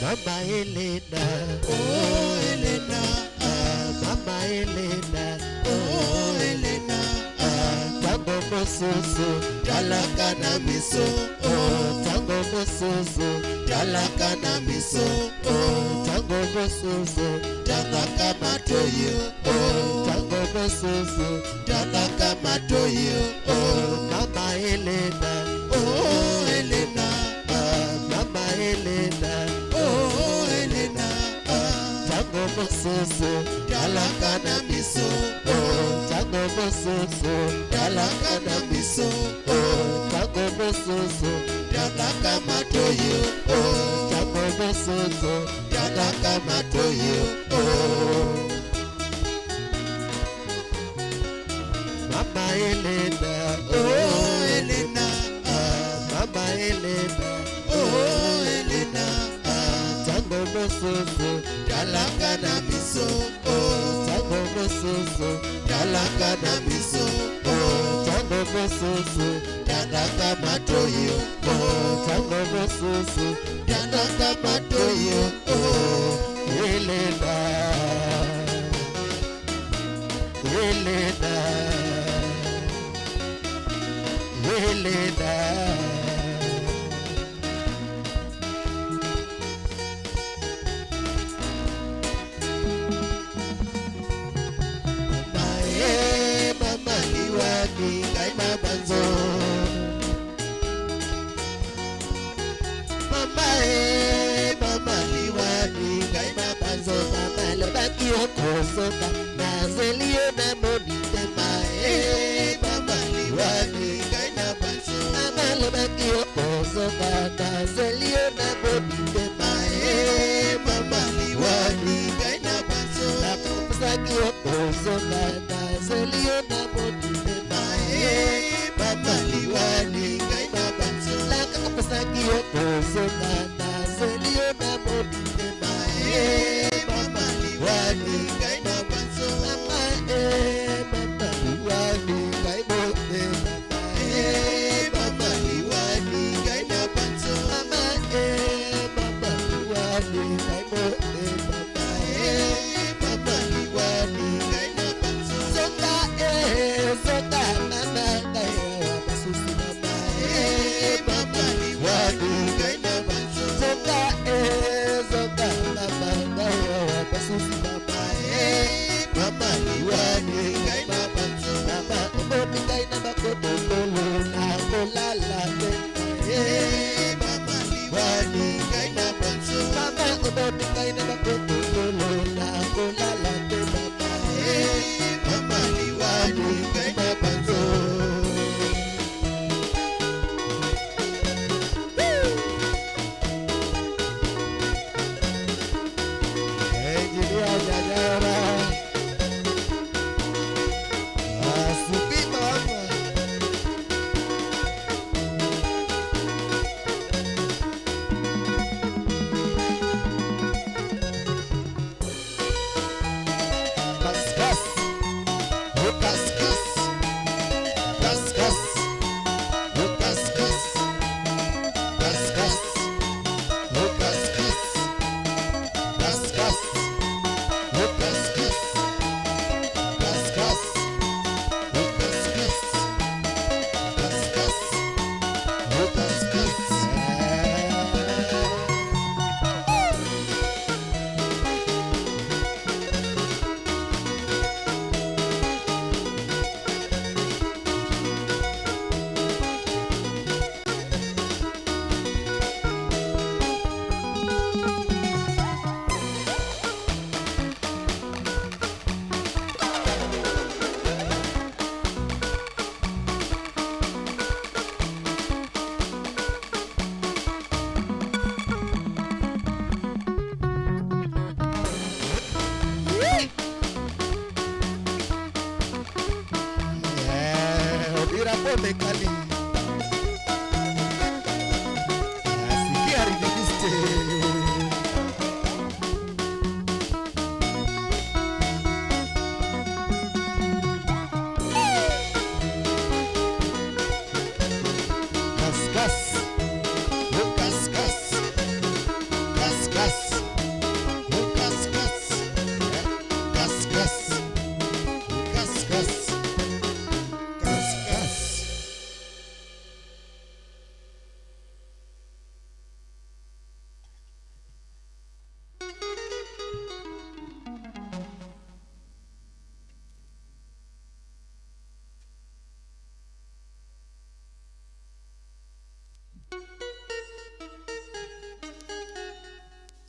Mama Elena, Oh Elena, Mama Elena, oh Elena, tango mosusu, talaka na miso, tango mosusu, talaka na miso, tango mosusu, talaka matoyo, tango mosusu, talaka matoyo, Mama Elena, oh Elena, Mama Elena, oh Elena, tango mosusu, talaka na miso, tango mosusu, talaka na miso, tango mosusu, talaka matoyo, tango mosusu, talaka matoyo, Mama Elena, oh Elena, Mama Elena, oh Elena, tango mosusu, talaka na miso, tango mosusu, talaka na miso, tango mosusu, talaka matoyo, tango mosusu, talaka matoyo, Elena, Elena, Elena. Mama liwani kai mabanzo, mama liwani kai mabanzo, Mama lobaki okosoka nazelio na monite mama liwani kai mabanzo, Mama lobaki okosoka nazelio na monite mama liwani kai mabanzo, Nakupusaki okosoka nazelio na monite mama liwani kai mabanzo, Nakupusaki okosoka nazelio na monite mama liwani kai mabanzo, Mama liwani kai monite mama liwani kai mabanzo, Mama Irapone kali. Asikia riviste.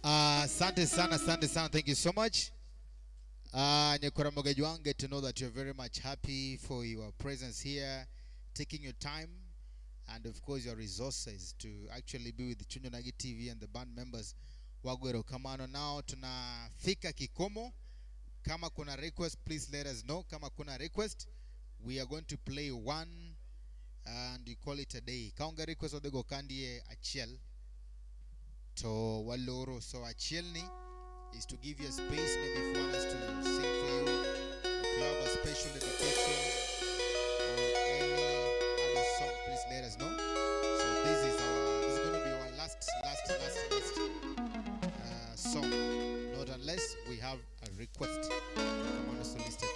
Asante sana, thank you so much. Nyekora Mogejwange, to know that you're very much happy for your presence here, taking your time and of course your resources to actually be with the Chunyo Nagi TV and the band members. Wagwero Kamano. Now tunafika kikomo. Kama kuna request, please let us know. Kama kuna request, we are going to play one and you call it a day. Kaunga request odego kandie achiel to waloro. So achielni is to give you a space, maybe if you want us to sing for you, if you have a special dedication or any other song, please let us know. So this is going to be our last song, not unless we have a request. Come on, solicitor.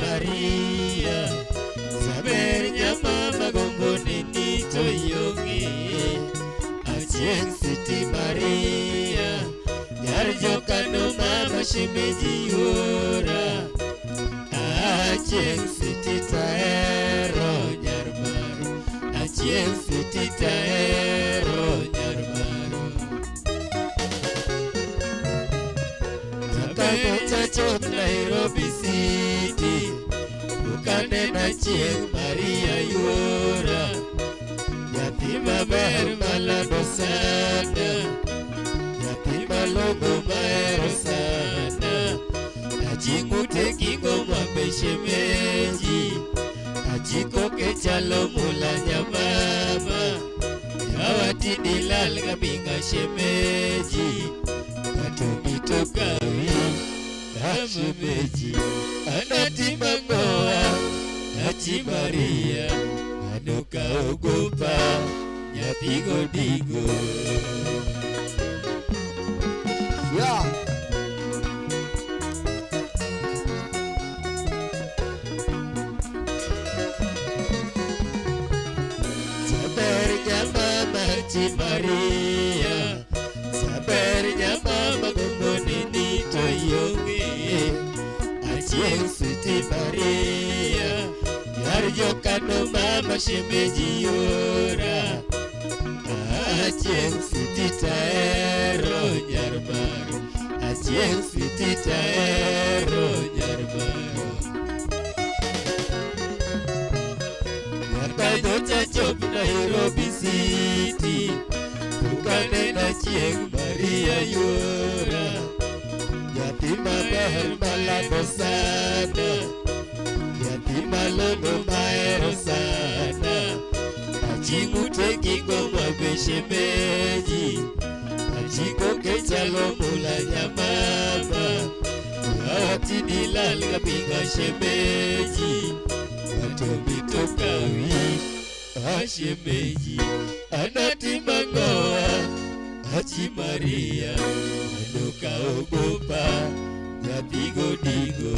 Maria, saber nyama gongoni nito yongi, Achieng City Maria, yarjo kano mama shemeji ora, Achieng City taero nyarmaro, Achieng City taero nyarmaro. Takayota chot Nairobi City, Bukane na Achieng Maria yora, yatima ber malado sana, yatima logo maero sana, Ajingu tekingo mwambe shemeji, Ajiko kechalo mula nyamama, Yawati dilal kabinga shemeji, Katumito kawi shemeji, Anati mangoa Achi Maria, Anuka ogopa Nyapigo digo. Yeah. Saber nyama Achi Maria, saber nyama gongoni nito yongi, Achieng City Maria, yarjo kano mama shemeji yora, Achieng City taero nyarmaro, Achieng City taero nyarmaro. Nyakadocha chop Nairobi City, Bukane na Achieng Maria yora, mahero sana, yatima lono mahero sana. Achiku tekingo mabeshemeji, achiko kechalo mula nyamama. Ati dilal kapinga shemeji, atobi tokawi ashemeji. Anati mangoa achi Maria, adoka ogopa ya pigo digo.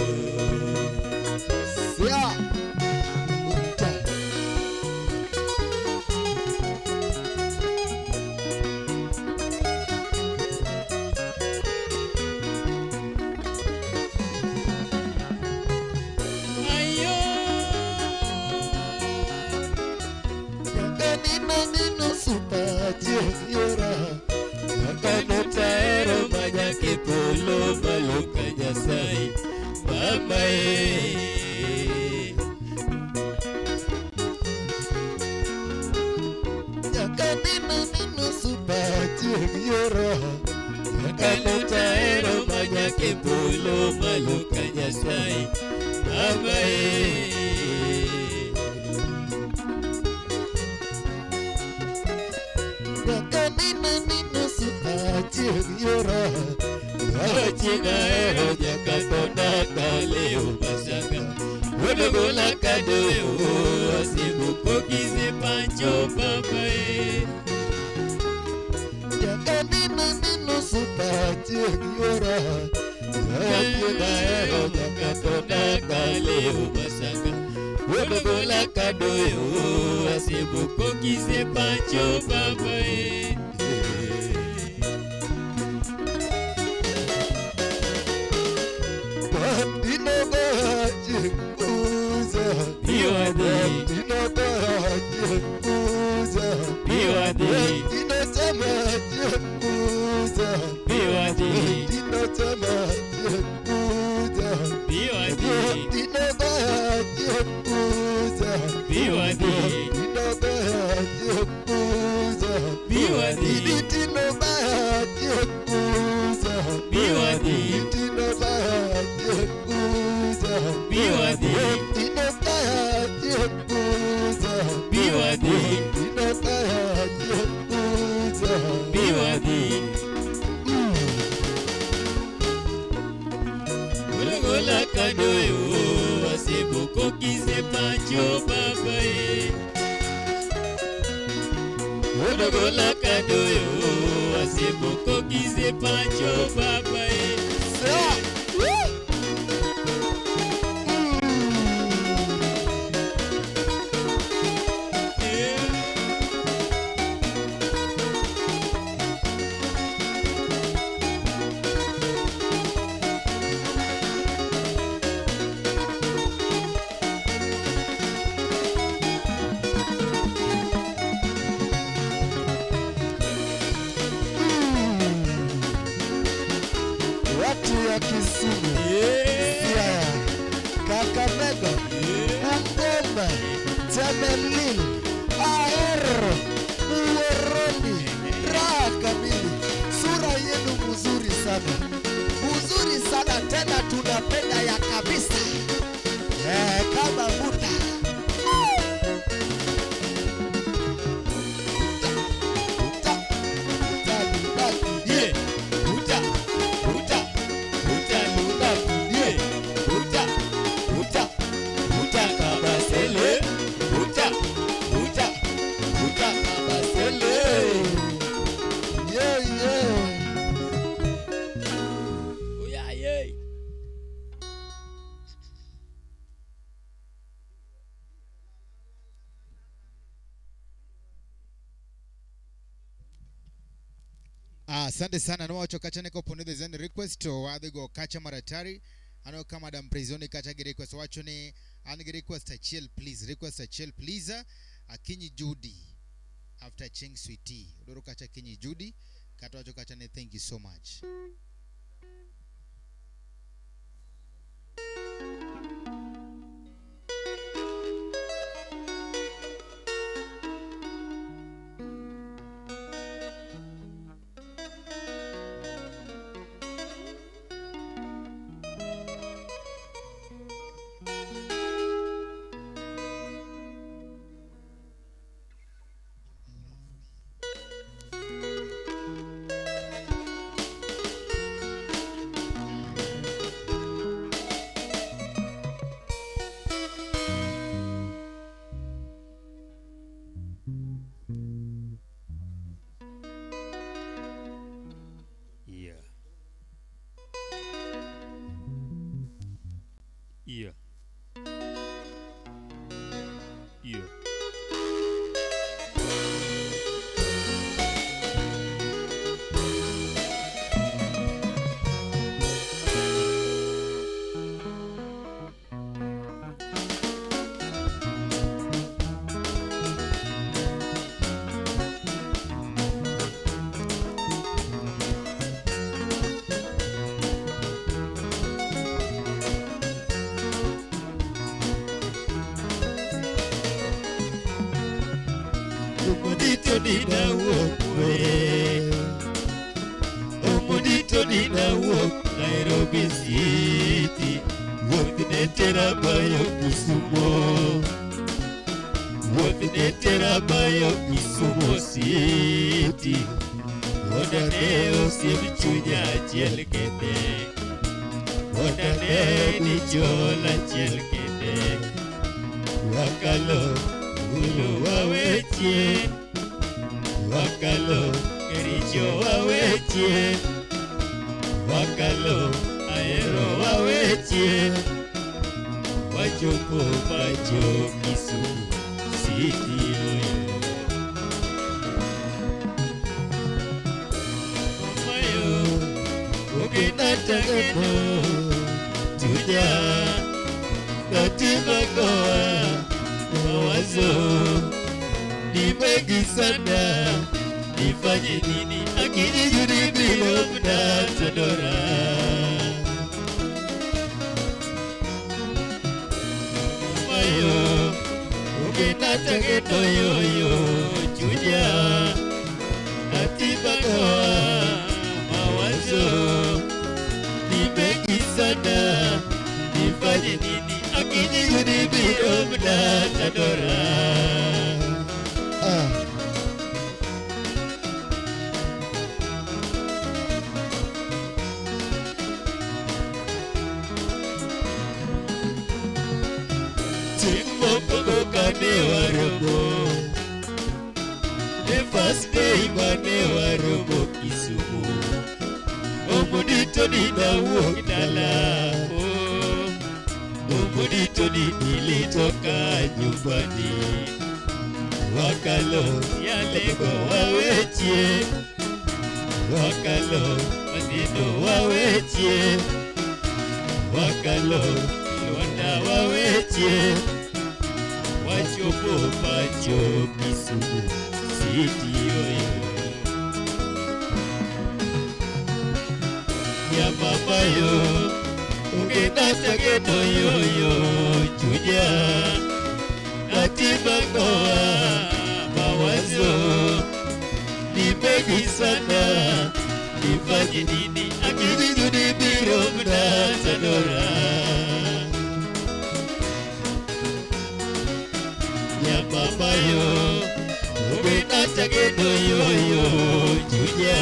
Polo maluka nyasai mama Yakanina nino supati yoro Yakano taero manyake polo maluka nyasai mama Yakanina nino supati yoro China ero jakatona kaleo masanga Odogola kadoe asibu kokize pancho papae Jakandina nino supati yora China ero jakatona kaleo masanga Odogola kadoe asibu kokize pancho papae Odogola kadoyo asibu kokize pancho papae Kisumu, Siaya, Kakamega, Bungoma, Temelil, Ahero, Uweroni, raha kamili. Sura yenu mzuri sana tena, tunapenda ya kabisa kama muda. Asante sana no wacho kacha neko ponede zen request to wade go kacha maratari ano kama dam prisoni kacha ge request wacho ne an ge request a chill please akinyi Judy after ching sweetie doro kacha kinyi Judy kato wacho kacha ne thank you so much. Omodito ninawuok Nairobi City, wuoth ne tera bayo Kisumo, wuoth ne tera bayo Kisumo City, mondo ne osiep chunya achiel kende, mondo ne dichuol achiel kende, wakalo ulo waweche, wakalo kericho waweche, wakalo aero waweche, wachopo pacho Kisumu City oyo. Mayo ogenata geno chunya katima goa mawazo ni mengi sana, nifanye nini akili juni bila mnatodora. Mayo ugenata geno yoyo chunya katima goa mawazo ni mengi sana, nifanye nini akili juni bila mnatodora. Kane waromo, the first day mane waromo Kisumu, omodito ninawuok dala, omodito nilitoka nyumbani, wakalo yalego waweche, wakalo maneno waweche, wakalo Luanda waweche, wachopo pacho Kisumu City oyo. Nyamabayo ugenata geno yoyo chunya katima goa mawazo ni mengi sana, nifanye nini akili juni biro mnatodora. Nyamabayo ugenata geno yoyo chunya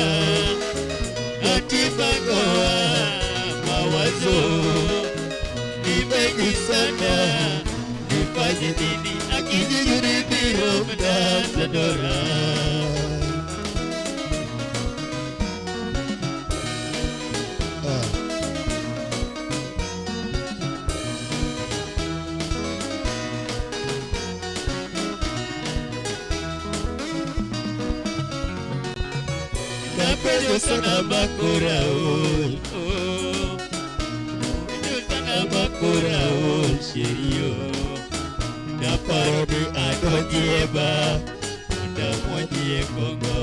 katima goa mawazo ni mengi sana, nifanye nini akili juni biro mnatodora. Napejo sana Makuraol, napejo sana Makuraol sherio, naparo ni adonjieba, ndamwanyie Kongo.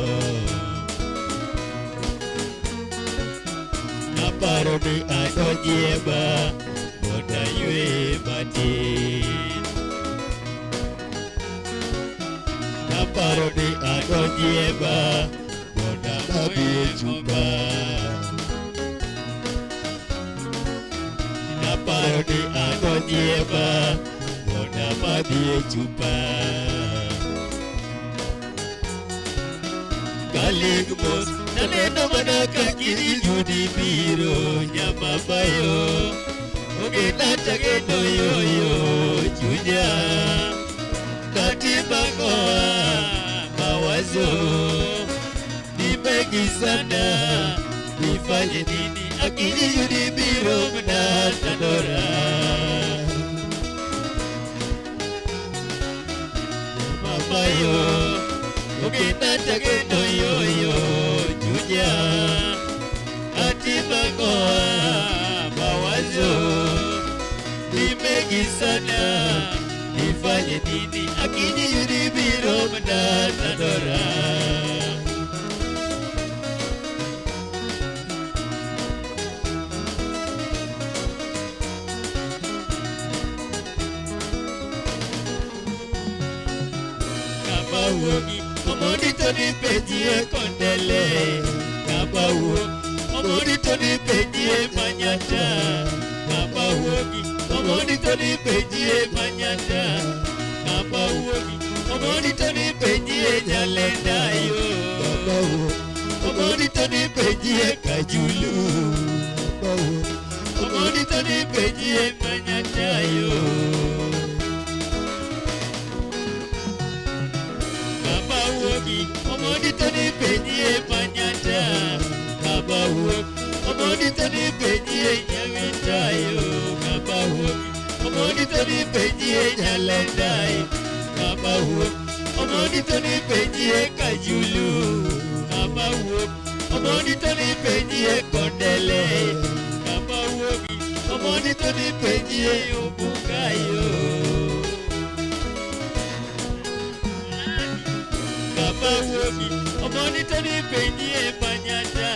Naparo ni adonjieba, ndayue matin. Naparo ni adonjieba, mabie chupa. Naparo ni adonjieba, mabie chupa. Kaligmos naneno manaka kiri judi biro. Nyamabayo ugenata geno yoyo chunya katima goa mawazo ni mengi sana, nifanye nini akili juni biro mnatodora. Nyamabayo ugenata geno yoyo chunya katima goa mawazo ni mengi sana, nifanye nini akili juni biro mnatodora. Wogi Omondi to ni pejie kondele kaba uogi. Omondi to ni pejie manyata kaba uogi. Omondi to ni pejie manyata kaba uogi. Omondi to ni pejie nyalenda yo kaba uogi. Omondi to ni pejie kajulu kaba uogi. Omondi to ni pejie manyata yo kaba uogi. Omondi to ni pejie manyata kaba uogi. Omondi to ni pejie nyawita yo kaba uogi. Omondi to ni pejie nyalenda yo kaba uogi. Omondi to ni pejie kajulu kaba uogi. Omondi to ni pejie kondele kaba uogi. Omondi to ni pejie obukayo kaba uogi. Omondi to ni pejie manyata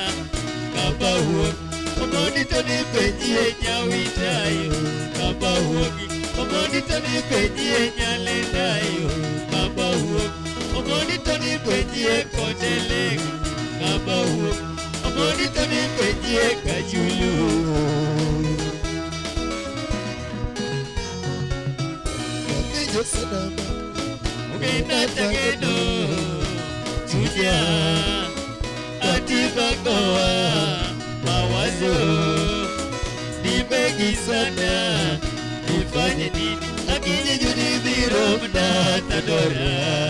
kaba uogi. Omondi to ni pejie nyawita yo kaba uogi. Omondi to ni pejie nyalenda yo kaba uogi. Omondi to ni pejie kondele kaba uogi. Omondi to ni pejie kajulu kapijo sadama ugenda tageno tuja atibagoa mawazo ni mengi sana nifanye nini lakini juni biro mnatadora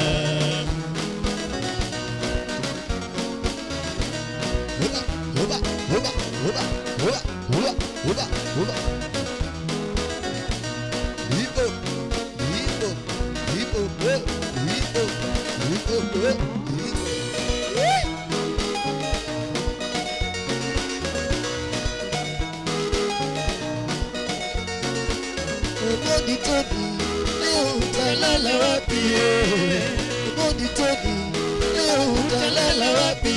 Omondi Tony, leo utalala wapi? Omondi Tony, leo utalala wapi?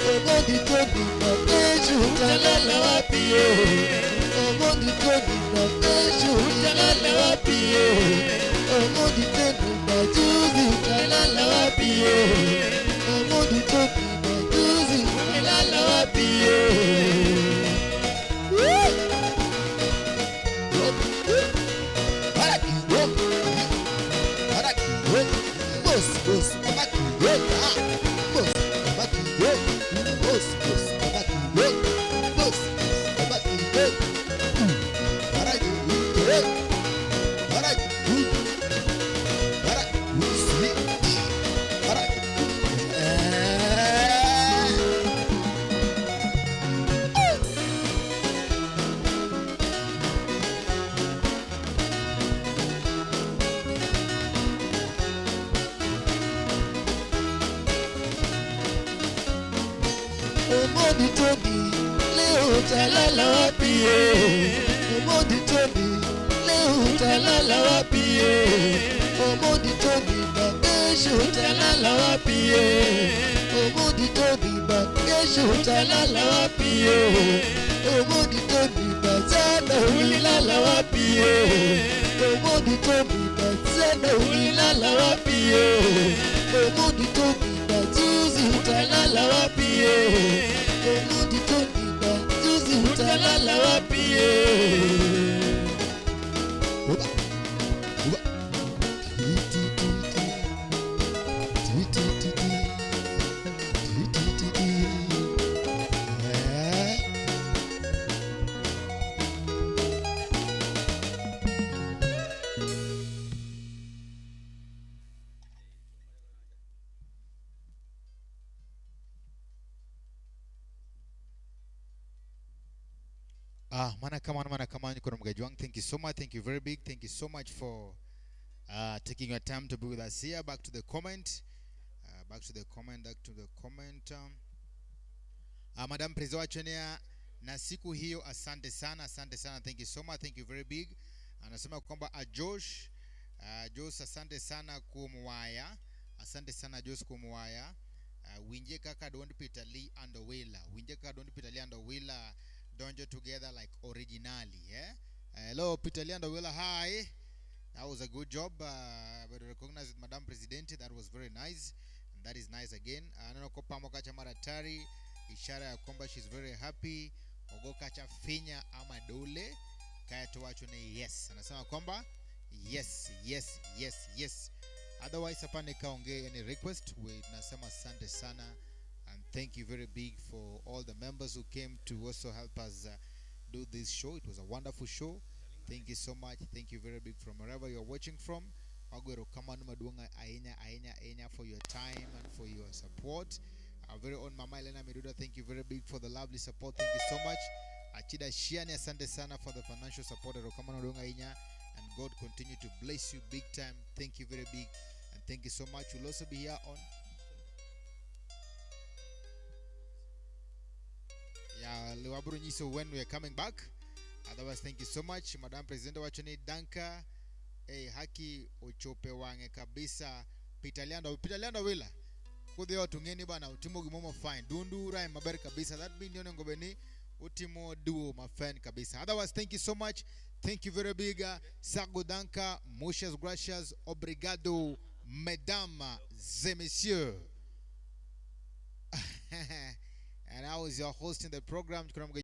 Omondi Tony, na kesho utalala wapi? Omondi Tony, na kesho utalala wapi? Omondi Tony, na juzi utalala wapi? Omondi Tony, na juzi utalala wapi? Omondi Tony, leo utalala wapi? Omondi Tony, leo utalala wapi? Omondi Tony, na kesho utalala wapi? Omondi Tony, na kesho utalala wapi? Omondi Tony, na jana ulilala wapi? Omondi Tony, na jana ulilala wapi? Omondi Tony, na juzi utalala wapi? Omondi Tony, na juzi utalala wapi? Mana come on, Nikono Mgajwang. Thank you so much. Thank you very big. Thank you so much for taking your time to be with us here. Back to the comment. Back to the comment. Madam Prezo Chenia na siku hiyo asante sana. Thank you so much. Thank you very big. Anasema kwamba Josh asante sana kumwaya. Asante sana Josh kumwaya. Winje kaka don't Peter Lee and Willa. Winje kaka don't Peter Lee and Willa. Don't you together like originally, yeah? Hello, Peter Lee and Willa, hi. That was a good job. But recognized with Madam Presidente. That was very nice. And that is nice again. Ananoko pamokacha maratari. Ishara ya kwamba she's very happy. Ogokacha finya ama dole. Kaya tuwacho ni yes. Anasema kwamba yes, yes, yes, yes. Otherwise hapa nikaongea any request. We nasema asante sana. And thank you very big for all the members who came to also help us do this show. It was a wonderful show. Thank you so much. Thank you very big from wherever you're watching from. Agwero kama numadunga aina for your time and for your support. Our very own Mama Elena Meduda, thank you very big for the lovely support. Thank you so much. Achida Shiani asante sana for the financial support. Kama numadunga aina, and God continue to bless you big time. Thank you very big, and thank you so much. We'll also be here on Liwaburu Nyiso when we are coming back. Otherwise, thank you so much. Madam President wachoni danka haki uchope wange kabisa pitaliando wila kudhi otungeni bana utimo gimomo fine dundu rai maber kabisa that mean yone ngobeni utimo duo my fan kabisa. Otherwise, thank you so much. Thank you very big. Sago danka, muchas gracias, obrigado, mesdames et messieurs. And I was your host in the program.